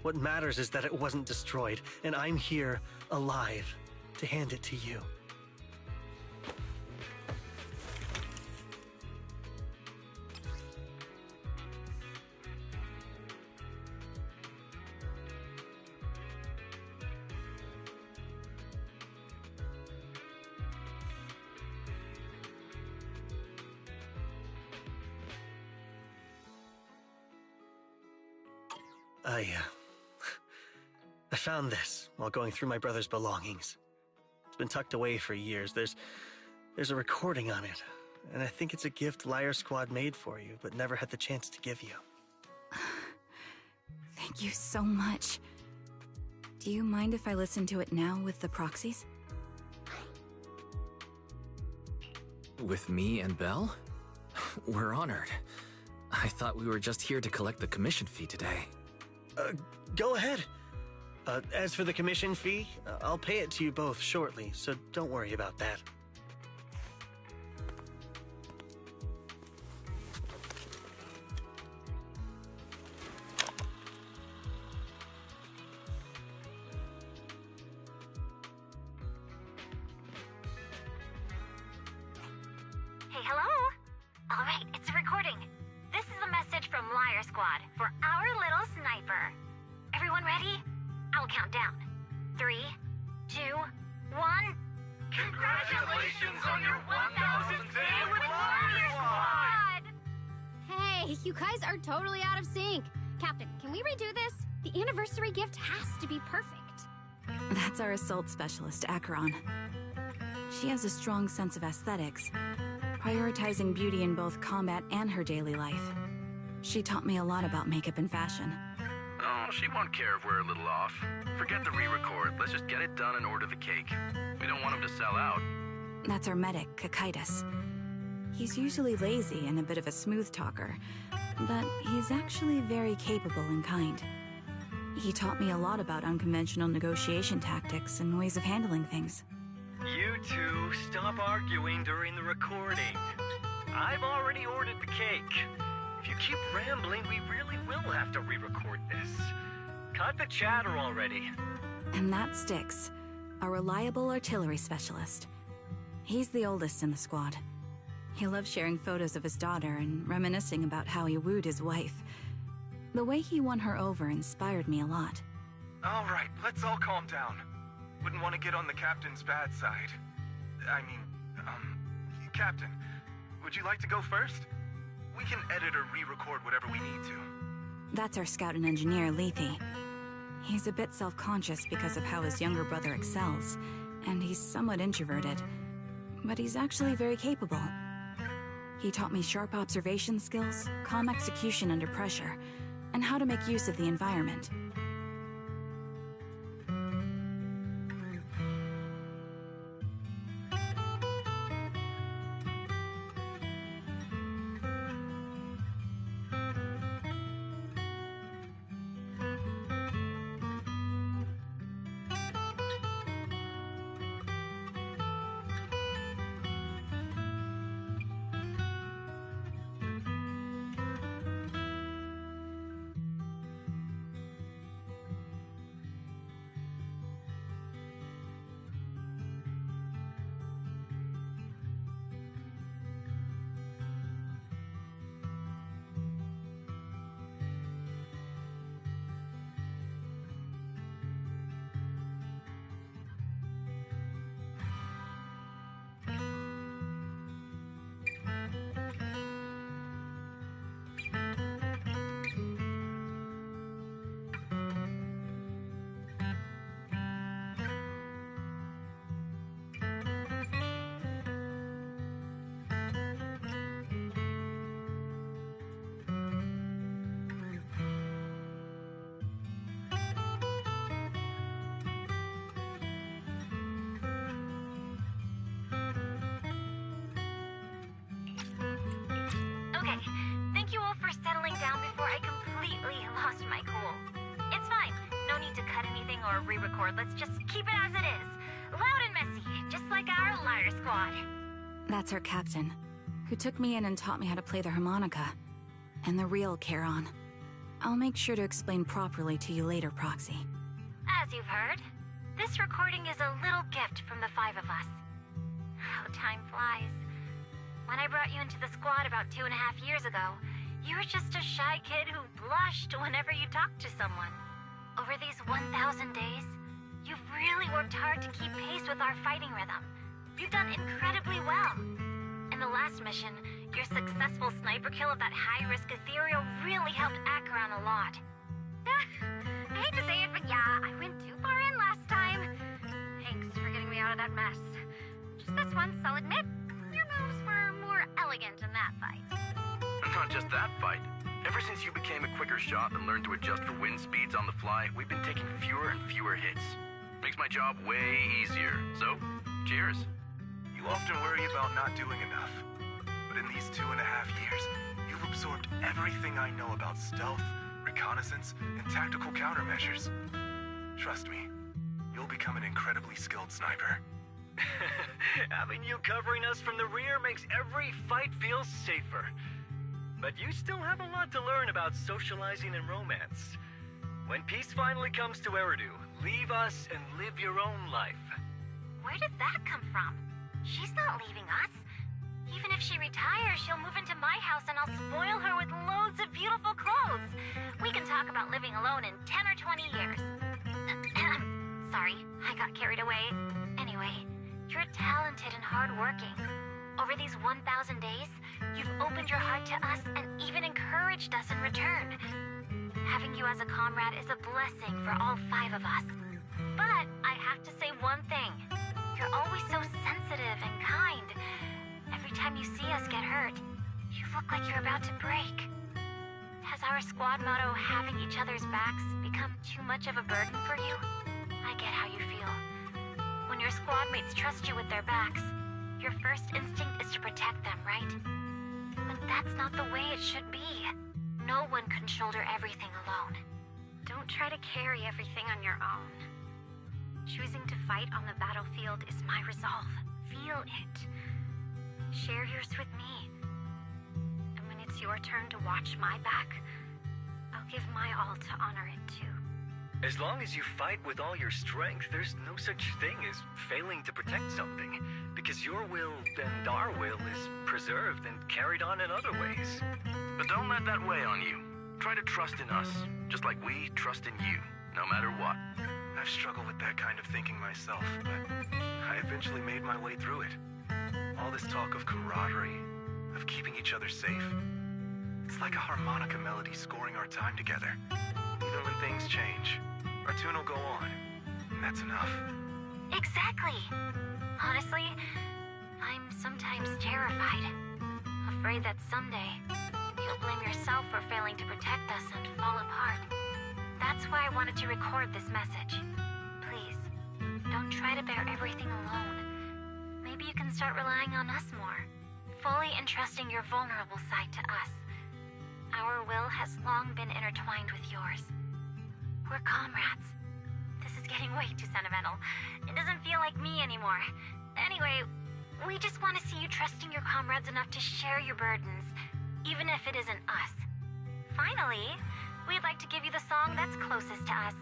what matters is that it wasn't destroyed, and I'm here, alive, to hand it to you. I found this while going through my brother's belongings. It's been tucked away for years. There's a recording on it, and I think it's a gift Liar Squad made for you, but never had the chance to give you. Thank you so much. Do you mind if I listen to it now with the proxies? With me and Belle? We're honored. I thought we were just here to collect the commission fee today. Go ahead. As for the commission fee, I'll pay it to you both shortly, so don't worry about that. Hey, hello? All right, it's a recording. This is a message from Liar Squad for our little sniper. Everyone ready? I'll count down. 3, 2, 1. Congratulations on your 1000th day with Liar Squad! Hey, you guys are totally out of sync. Captain, can we redo this? The anniversary gift has to be perfect. That's our assault specialist, Acheron. She has a strong sense of aesthetics, prioritizing beauty in both combat and her daily life. She taught me a lot about makeup and fashion. Oh, she won't care if we're a little off. Forget the re-record. Let's just get it done and order the cake. We don't want him to sell out. That's our medic, Kakaitis. He's usually lazy and a bit of a smooth talker, but he's actually very capable and kind. He taught me a lot about unconventional negotiation tactics and ways of handling things. You two, stop arguing during the recording. I've already ordered the cake. If you keep rambling, we really will have to re-record this. Cut the chatter already. And that Styx, a reliable artillery specialist. He's the oldest in the squad. He loves sharing photos of his daughter and reminiscing about how he wooed his wife. The way he won her over inspired me a lot. All right, let's all calm down. Wouldn't want to get on the captain's bad side. Captain, would you like to go first? We can edit or re-record whatever we need to. That's our scout and engineer, Lethe. He's a bit self-conscious because of how his younger brother excels, and he's somewhat introverted. But he's actually very capable. He taught me sharp observation skills, calm execution under pressure, and how to make use of the environment. Okay, thank you all for settling down before I completely lost my cool. It's fine. No need to cut anything or re-record. Let's just keep it as it is. Loud and messy, just like our Liar Squad. That's our captain, who took me in and taught me how to play the harmonica. And the real Charon. I'll make sure to explain properly to you later, Proxy. As you've heard, this recording is a little gift from the 5 of us. How time flies. When I brought you into the squad about 2.5 years ago, you were just a shy kid who blushed whenever you talked to someone. Over these 1,000 days, you've really worked hard to keep pace with our fighting rhythm. You've done incredibly well. In the last mission, your successful sniper kill of that high-risk ethereal really helped Acheron a lot. I hate to say it, but yeah, I went too far in last time. Thanks for getting me out of that mess. Just this once, I'll admit, your moves were more elegant in that fight. Not just that fight. Ever since you became a quicker shot and learned to adjust for wind speeds on the fly, we've been taking fewer and fewer hits. Makes my job way easier. So, cheers. You often worry about not doing enough. But in these 2.5 years, you've absorbed everything I know about stealth, reconnaissance, and tactical countermeasures. Trust me, you'll become an incredibly skilled sniper. Having you covering us from the rear makes every fight feel safer. But you still have a lot to learn about socializing and romance. When peace finally comes to Eridu, leave us and live your own life. Where did that come from? She's not leaving us. Even if she retires, she'll move into my house and I'll spoil her with loads of beautiful clothes. We can talk about living alone in 10 or 20 years. Sorry, I got carried away. Anyway, you're talented and hardworking. Over these 1,000 days, you've opened your heart to us and even encouraged us in return. Having you as a comrade is a blessing for all 5 of us. But I have to say one thing. You're always so sensitive and kind. Every time you see us get hurt, you look like you're about to break. Has our squad motto, having each other's backs, become too much of a burden for you? I get how you feel. When your squad mates trust you with their backs, your first instinct is to protect them, right? But that's not the way it should be. No one can shoulder everything alone. Don't try to carry everything on your own. Choosing to fight on the battlefield is my resolve. Feel it. Share yours with me. And when it's your turn to watch my back, I'll give my all to honor it too. As long as you fight with all your strength, there's no such thing as failing to protect something, because your will and our will is preserved and carried on in other ways. But don't let that weigh on you. Try to trust in us, just like we trust in you, no matter what. I've struggled with that kind of thinking myself, but I eventually made my way through it. All this talk of camaraderie, of keeping each other safe, it's like a harmonica melody scoring our time together. Even when things change, our soon will go on. And that's enough. Exactly. Honestly, I'm sometimes terrified. Afraid that someday you'll blame yourself for failing to protect us and fall apart. That's why I wanted to record this message. Please, don't try to bear everything alone. Maybe you can start relying on us more, fully entrusting your vulnerable side to us. Our will has long been intertwined with yours. We're comrades. This is getting way too sentimental. It doesn't feel like me anymore. Anyway, we just want to see you trusting your comrades enough to share your burdens, even if it isn't us. Finally, we'd like to give you the song that's closest to us.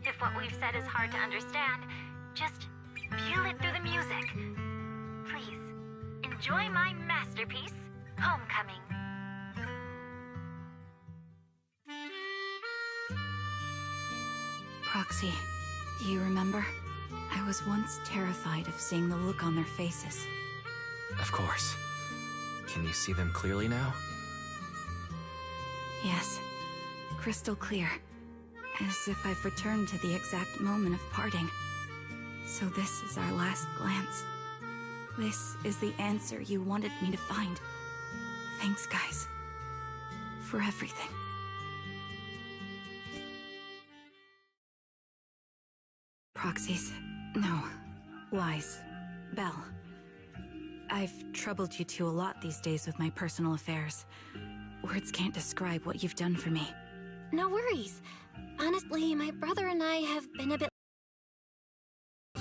If what we've said is hard to understand, just feel it through the music. Please, enjoy my masterpiece, Homecoming. Proxy, do you remember? I was once terrified of seeing the look on their faces. Of course. Can you see them clearly now? Yes, crystal clear. As if I've returned to the exact moment of parting. So this is our last glance. This is the answer you wanted me to find. Thanks, guys. For everything. Proxies. No. Lies. Belle. I've troubled you two a lot these days with my personal affairs. Words can't describe what you've done for me. No worries. Honestly, my brother and I have been a bit...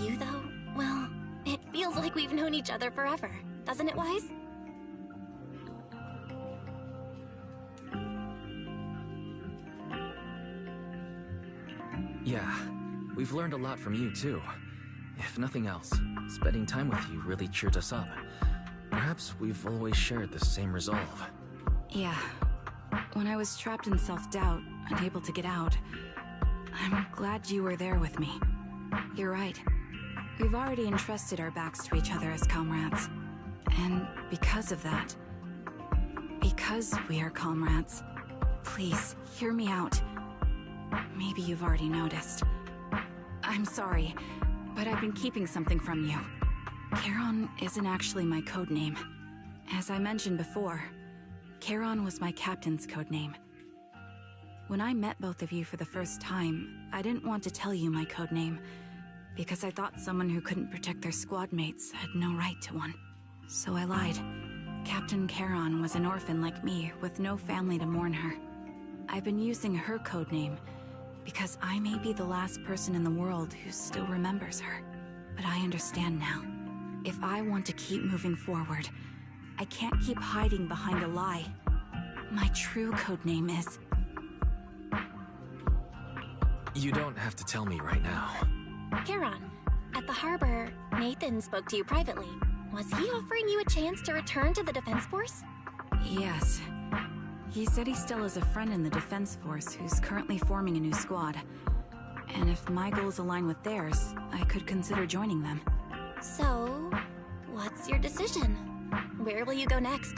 You, though? Well, it feels like we've known each other forever. Doesn't it, Wise? Yeah, we've learned a lot from you, too. If nothing else, spending time with you really cheered us up. Perhaps we've always shared the same resolve. Yeah. When I was trapped in self-doubt, unable to get out, I'm glad you were there with me. You're right. We've already entrusted our backs to each other as comrades. And because of that, because we are comrades, please, hear me out. Maybe you've already noticed. I'm sorry, but I've been keeping something from you. Charon isn't actually my codename. As I mentioned before, Charon was my captain's codename. When I met both of you for the first time, I didn't want to tell you my codename, because I thought someone who couldn't protect their squad mates had no right to one. So I lied. Captain Charon was an orphan like me, with no family to mourn her. I've been using her codename because I may be the last person in the world who still remembers her. But I understand now. If I want to keep moving forward, I can't keep hiding behind a lie. My true codename is... You don't have to tell me right now. Charon, at the harbor, Nathan spoke to you privately. Was he offering you a chance to return to the Defense Force? Yes. He said he still has a friend in the Defense Force who's currently forming a new squad. And if my goals align with theirs, I could consider joining them. So, what's your decision? Where will you go next?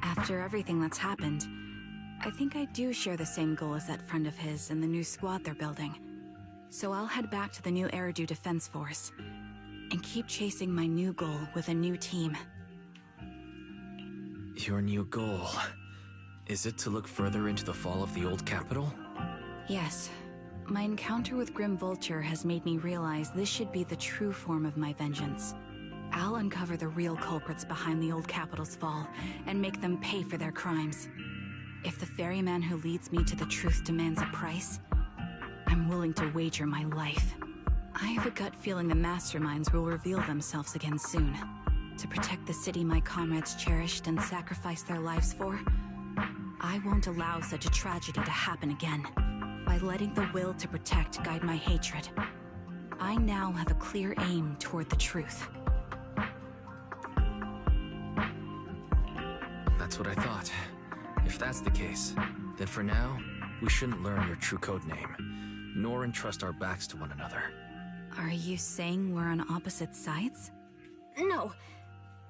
After everything that's happened, I think I do share the same goal as that friend of his and the new squad they're building. So I'll head back to the new Eridu Defense Force and keep chasing my new goal with a new team. Your new goal... is it to look further into the fall of the old capital? Yes. My encounter with Grim Vulture has made me realize this should be the true form of my vengeance. I'll uncover the real culprits behind the old capital's fall and make them pay for their crimes. If the ferryman who leads me to the truth demands a price, I'm willing to wager my life. I have a gut feeling the masterminds will reveal themselves again soon. To protect the city my comrades cherished and sacrificed their lives for, I won't allow such a tragedy to happen again. By letting the will to protect guide my hatred, I now have a clear aim toward the truth. That's what I thought. If that's the case, then for now, we shouldn't learn your true codename, nor entrust our backs to one another. Are you saying we're on opposite sides? No.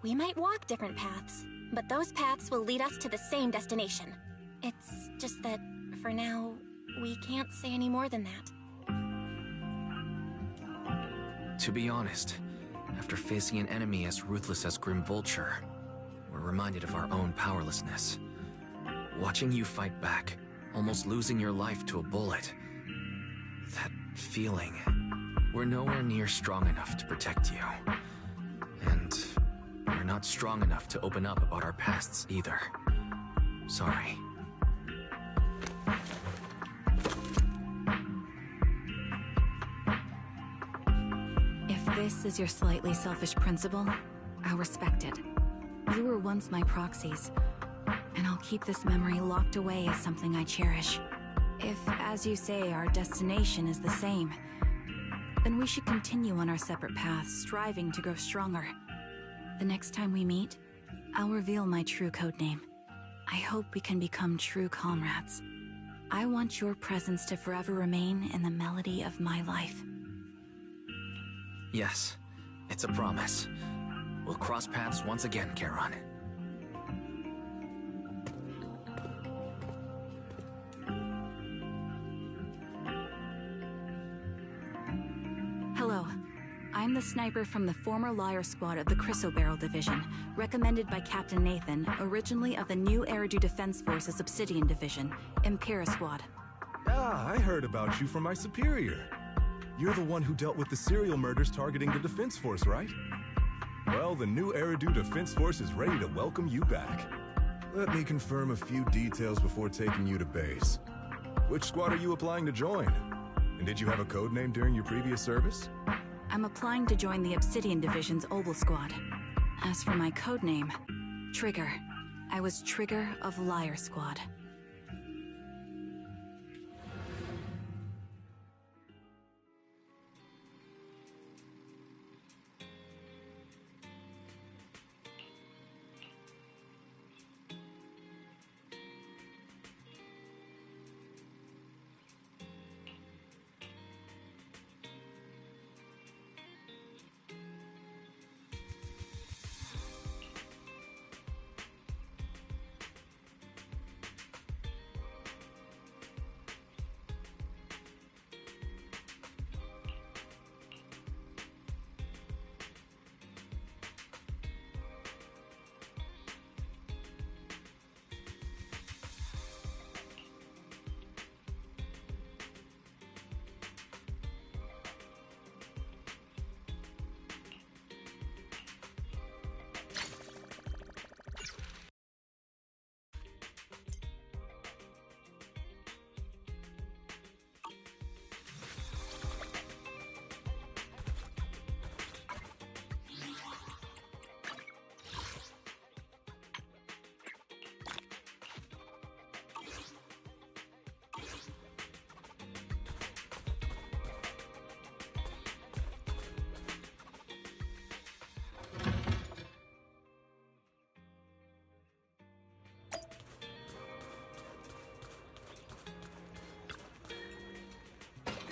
We might walk different paths, but those paths will lead us to the same destination. It's just that, for now, we can't say any more than that. To be honest, after facing an enemy as ruthless as Grim Vulture, we're reminded of our own powerlessness. Watching you fight back, almost losing your life to a bullet. That feeling. We're nowhere near strong enough to protect you. And we're not strong enough to open up about our pasts either. Sorry. If this is your slightly selfish principle, I'll respect it. You were once my proxies, and I'll keep this memory locked away as something I cherish. If, as you say, our destination is the same, then we should continue on our separate paths, striving to grow stronger. The next time we meet, I'll reveal my true codename. I hope we can become true comrades. I want your presence to forever remain in the melody of my life. Yes, it's a promise. We'll cross paths once again, Charon. Hello. I'm the sniper from the former Liar Squad of the Chrysoberyl Division, recommended by Captain Nathan, originally of the new Eridu Defense Force's Obsidian Division, Impera Squad. Ah, I heard about you from my superior. You're the one who dealt with the serial murders targeting the Defense Force, right? Well, the new Eridu Defense Force is ready to welcome you back. Let me confirm a few details before taking you to base. Which squad are you applying to join? And did you have a code name during your previous service? I'm applying to join the Obsidian Division's Oval Squad. As for my codename, Trigger. I was Trigger of Liar Squad.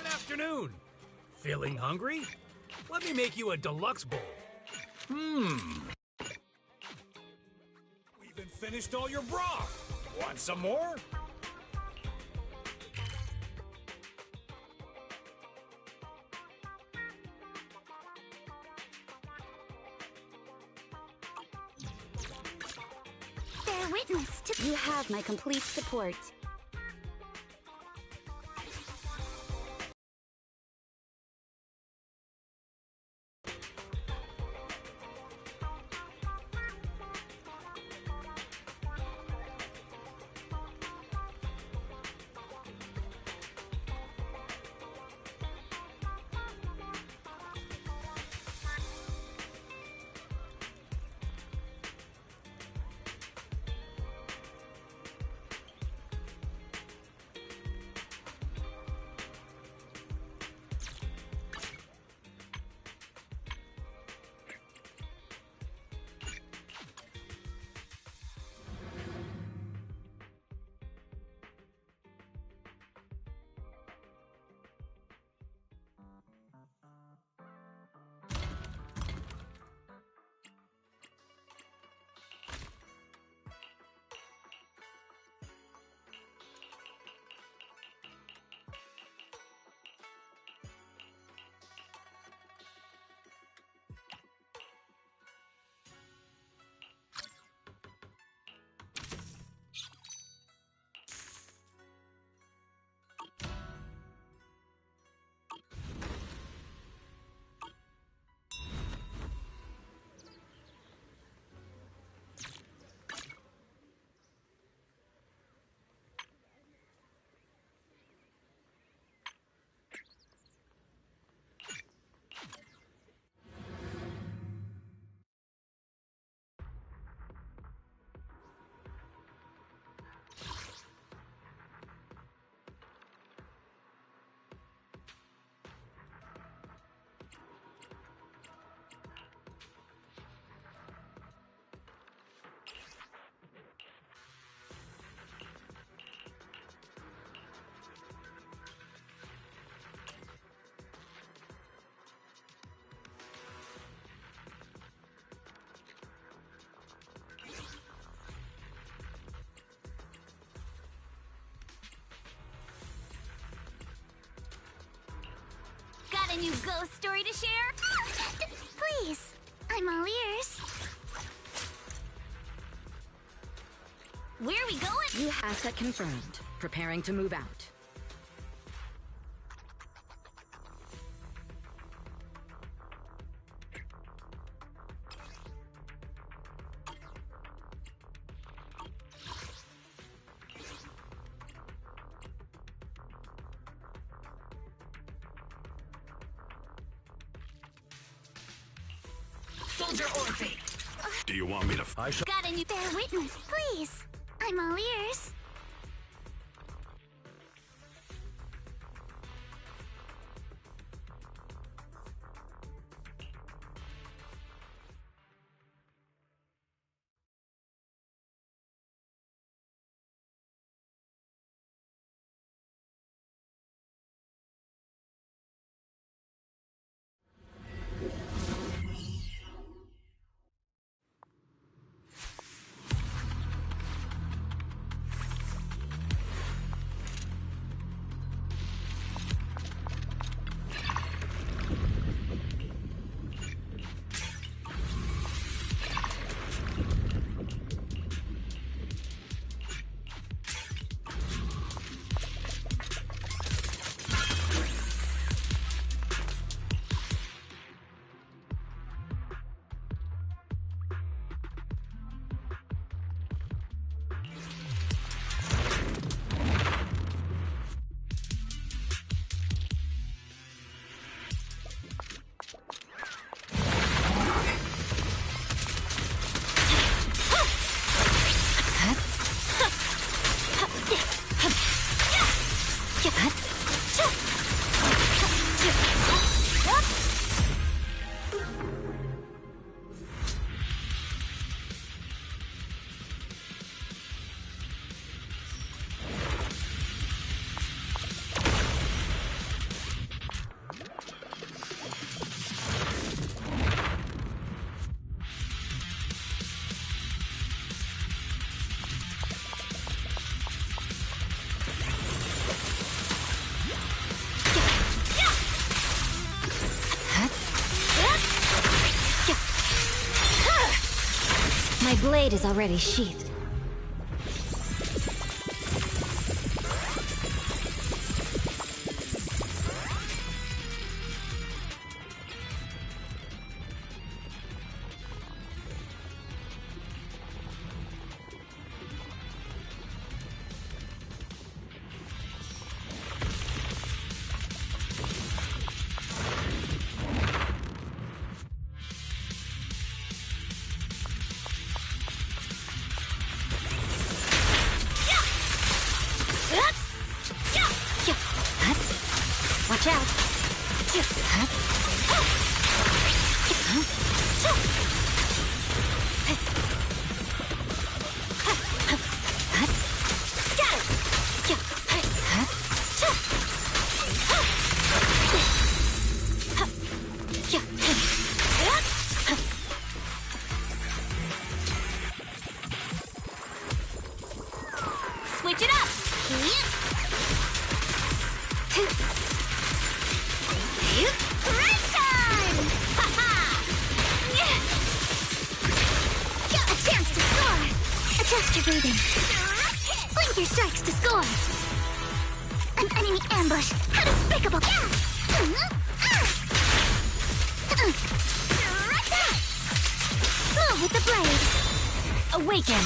Afternoon. Feeling hungry? Let me make you a deluxe bowl. We even finished all your broth. Want some more? Bear witness to... You have my complete support. A new ghost story to share? Please, I'm all ears. Where are we going? You asset confirmed. Preparing to move out. Soldier Orphan. Do you want me to? Got a new bear witness, please. I'm all ears. My blade is already sheathed. Watch out! Switch it up! Break time! Ha-ha! A chance to score! Adjust your breathing. Blink your strikes to score! An enemy ambush! How despicable! Move with the blade! Awaken!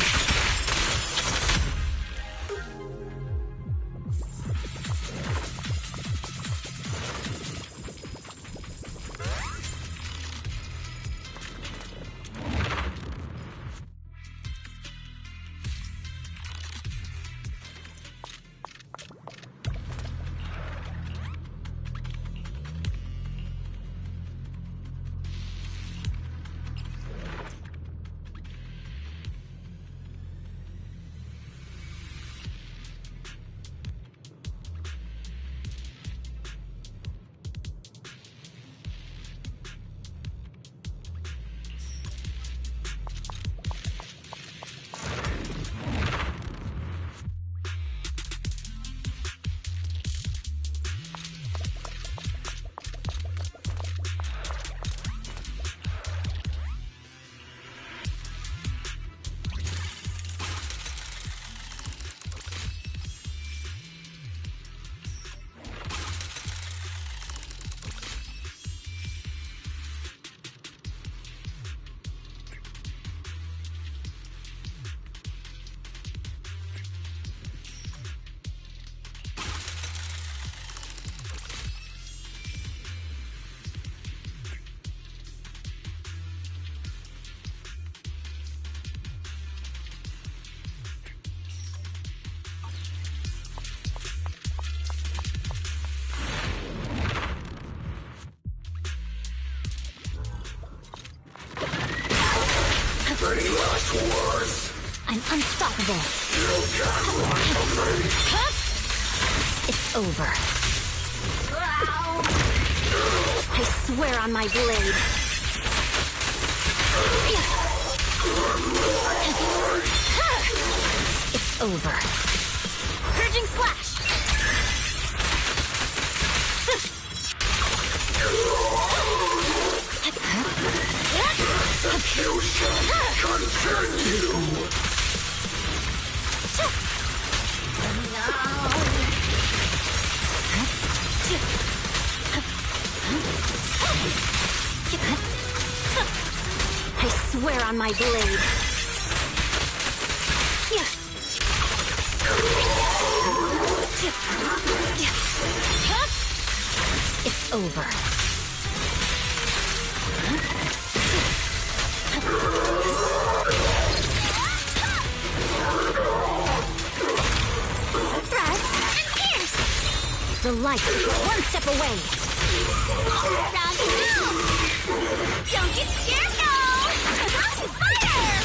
I'm unstoppable. It's over. I swear on my blade. It's over. Purging slash. You shall continue. I swear on my blade. It's over. Thrust and pierce. The light is one step away. Round two! Don't get scared, no! Fire!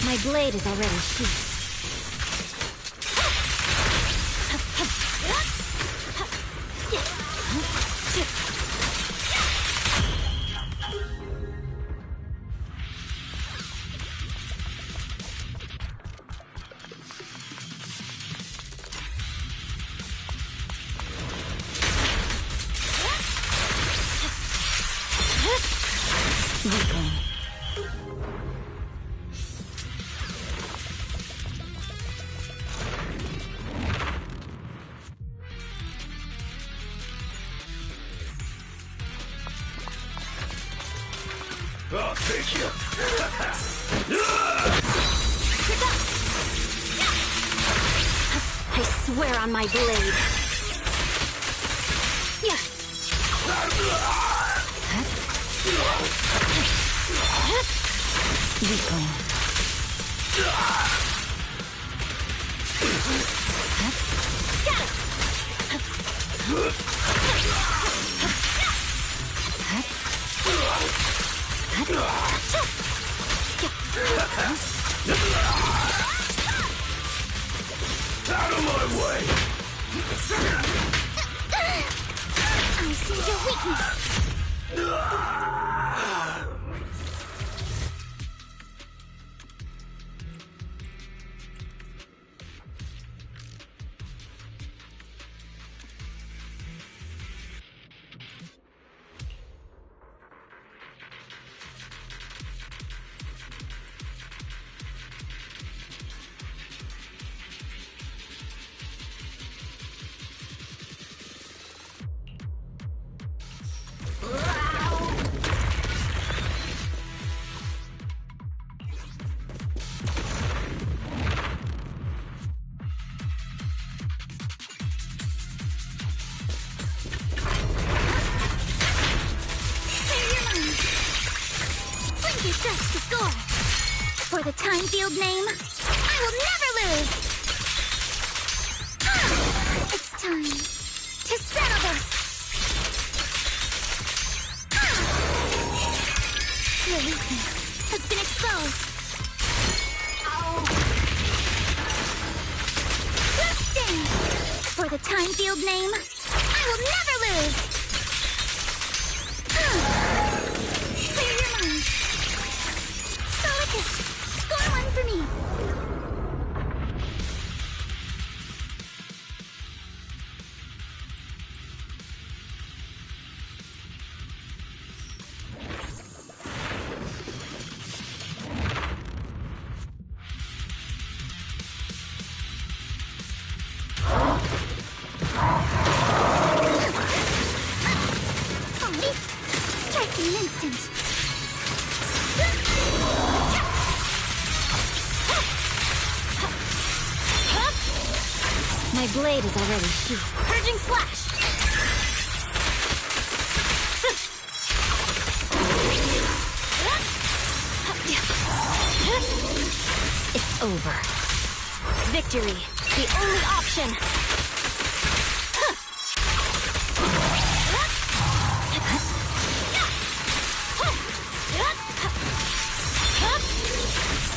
My blade is already sheathed. I'll take you. I swear on my blade. Weakling. Out of my way! I see your weakness. Take your stretch to score. For the time field name, I will never lose! It's time to settle this! Your weakness has been exposed. Let's dance! For the time field name, I will never lose! Clear your mind. Solid hit. Score one for me. Strike in an instant. My blade is already sheathed. Purging slash. It's over. Victory, the only option.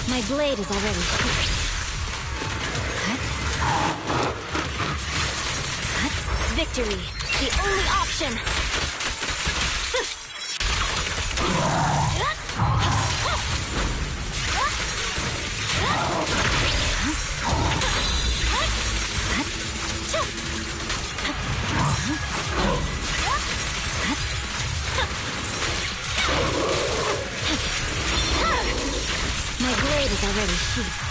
My blade is already sheathed. Victory, the only option. My blade is already sheathed.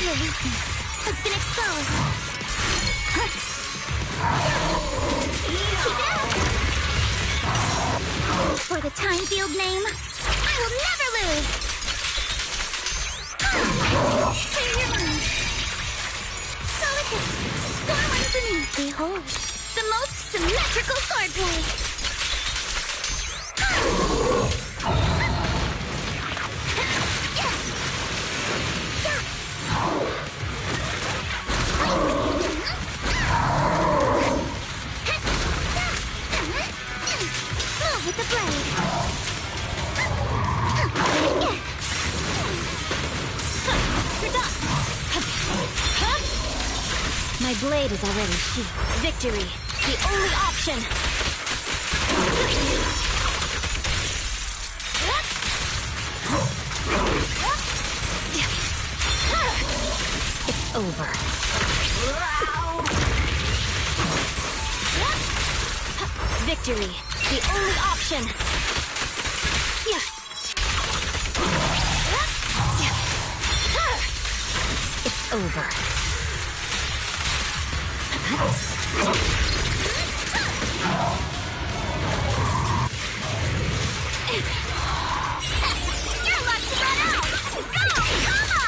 Your weakness has been exposed. For the time field name, I will never lose. Clear your mind. Solid hit. Score one for me. Behold, the most symmetrical swordplay. Move with the blade. You're done. My blade is already sheathed. Victory, the only option. It's over. Victory, the only option. It's over. You're luck to run out. Go, Kama!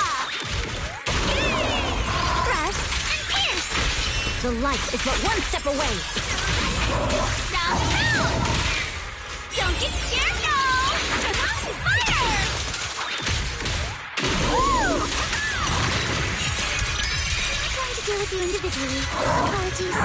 Thrust and pierce. The light is but one step away. Now down! Don't get scared, no! Fire! Woo! I'm trying to deal with you individually. Apologies.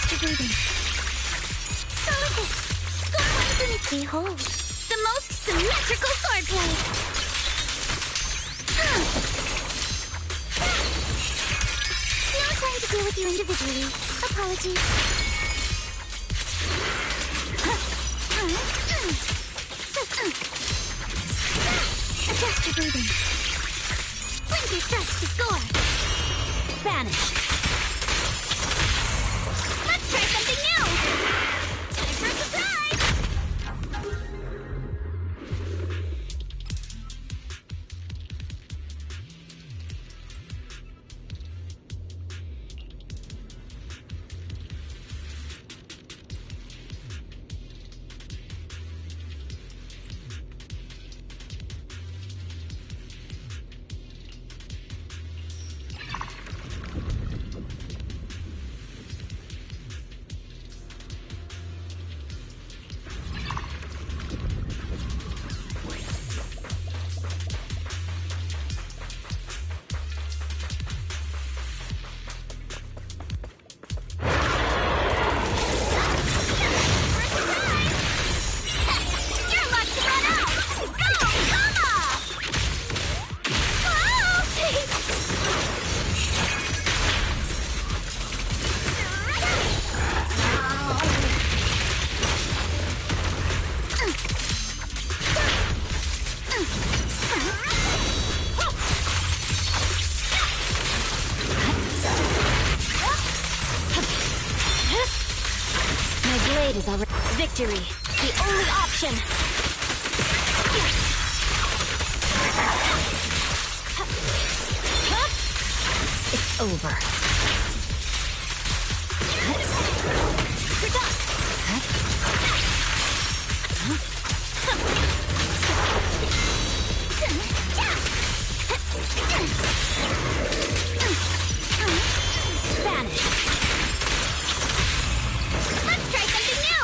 Adjust your breathing. Solid hit. Score 1 for me. Behold, the most symmetrical swordplay. No time to deal with you individually. Apologies. Adjust your breathing. Blinker starts to score. Vanish. Let's try something new! Time for a surprise! Is already victory, the only option. It's over. Vanish. Let's try something new!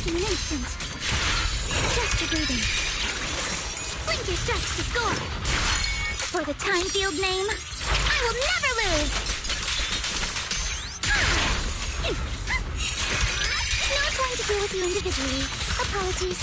In an instant. Just your breathing. Blinker starts to score. For the time field name, I will never lose. No time to deal with you individually. Apologies.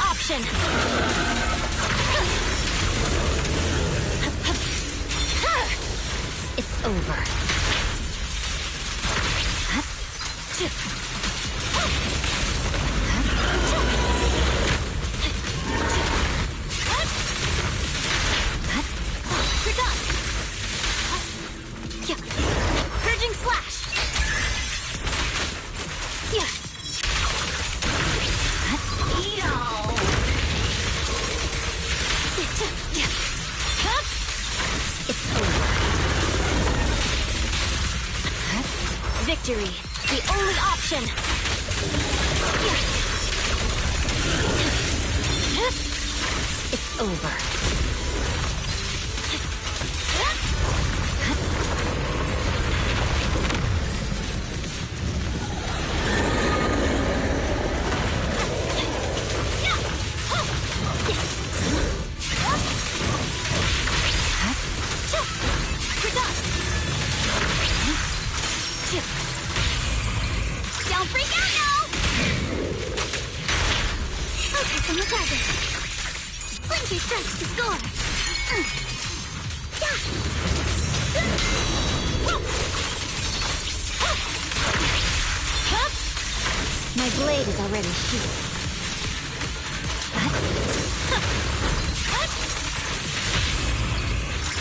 option. It's over. You're done. Purging slash. Eat all. It's over. Victory, the only option. It's over. Don't freak out now! Focus on the target. Blinker strikes to score. My blade is already sheathed.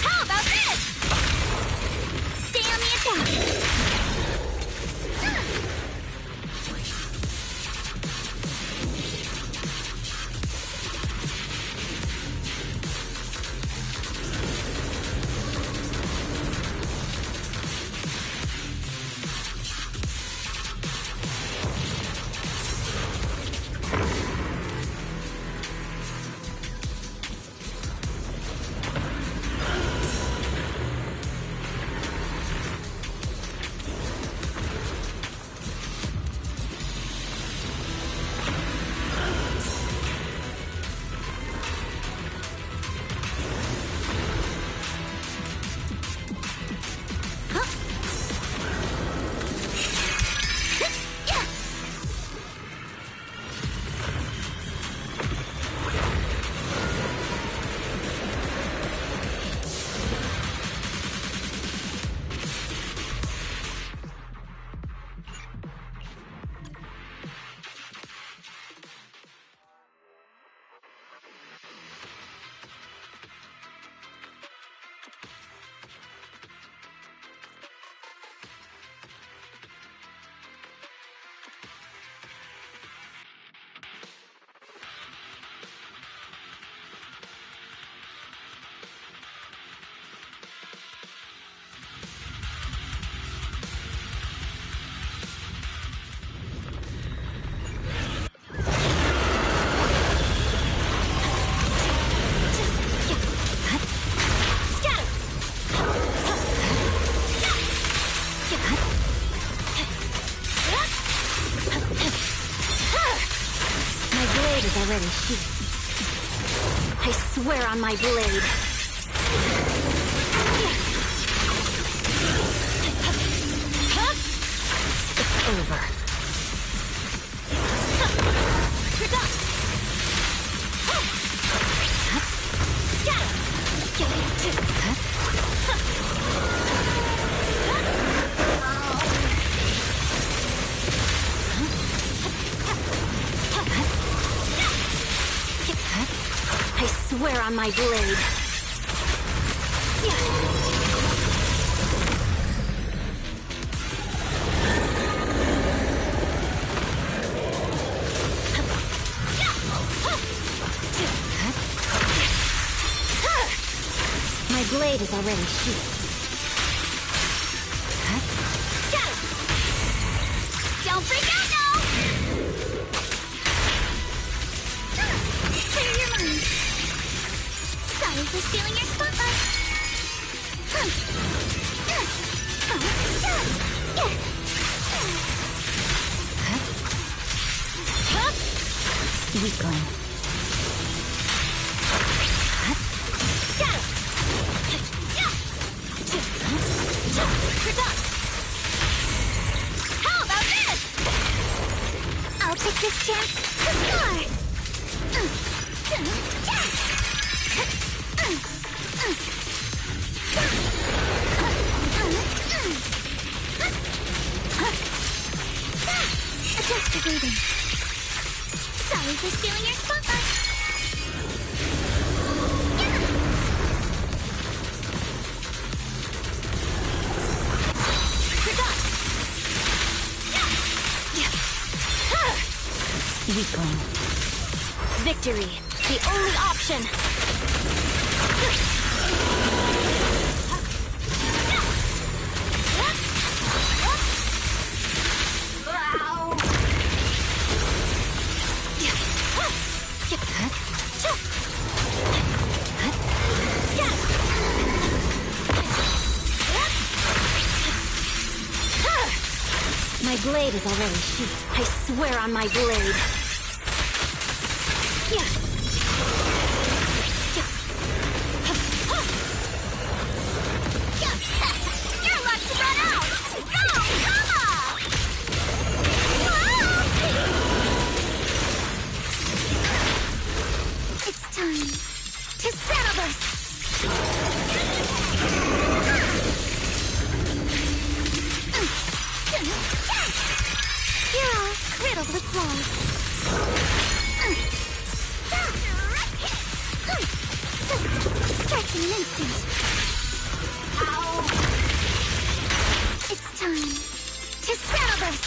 How about this? Stay on the attack. Already sheathed. I swear on my blade. It's over. You're done. I swear on my blade. My blade is already sheathed. Don't freak out now! Clear your mind. Sorry for stealing your spotlight. Weakling. How about this? I'll take this chance to score. Adjust your breathing. Sorry for stealing your spotlight. Weakling. Victory, the only option. My blade is already sheathed. I swear on my blade. Your luck's run out! Go, Kama! It's time to settle this! You're all riddled with flaws. Strike in an instant. Ow! It's time to settle this!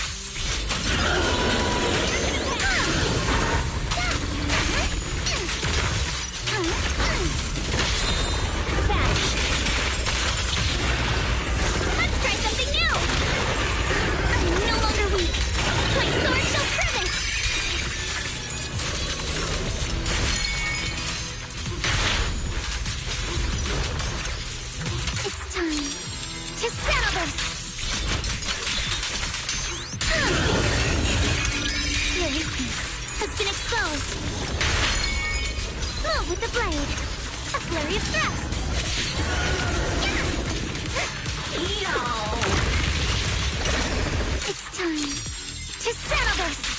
Let's try something new! I'm no longer weak. My sword shall prove it! It's time to settle this! Your weakness has been exposed. Move with the blade. A flurry of thrusts. It's time to settle this!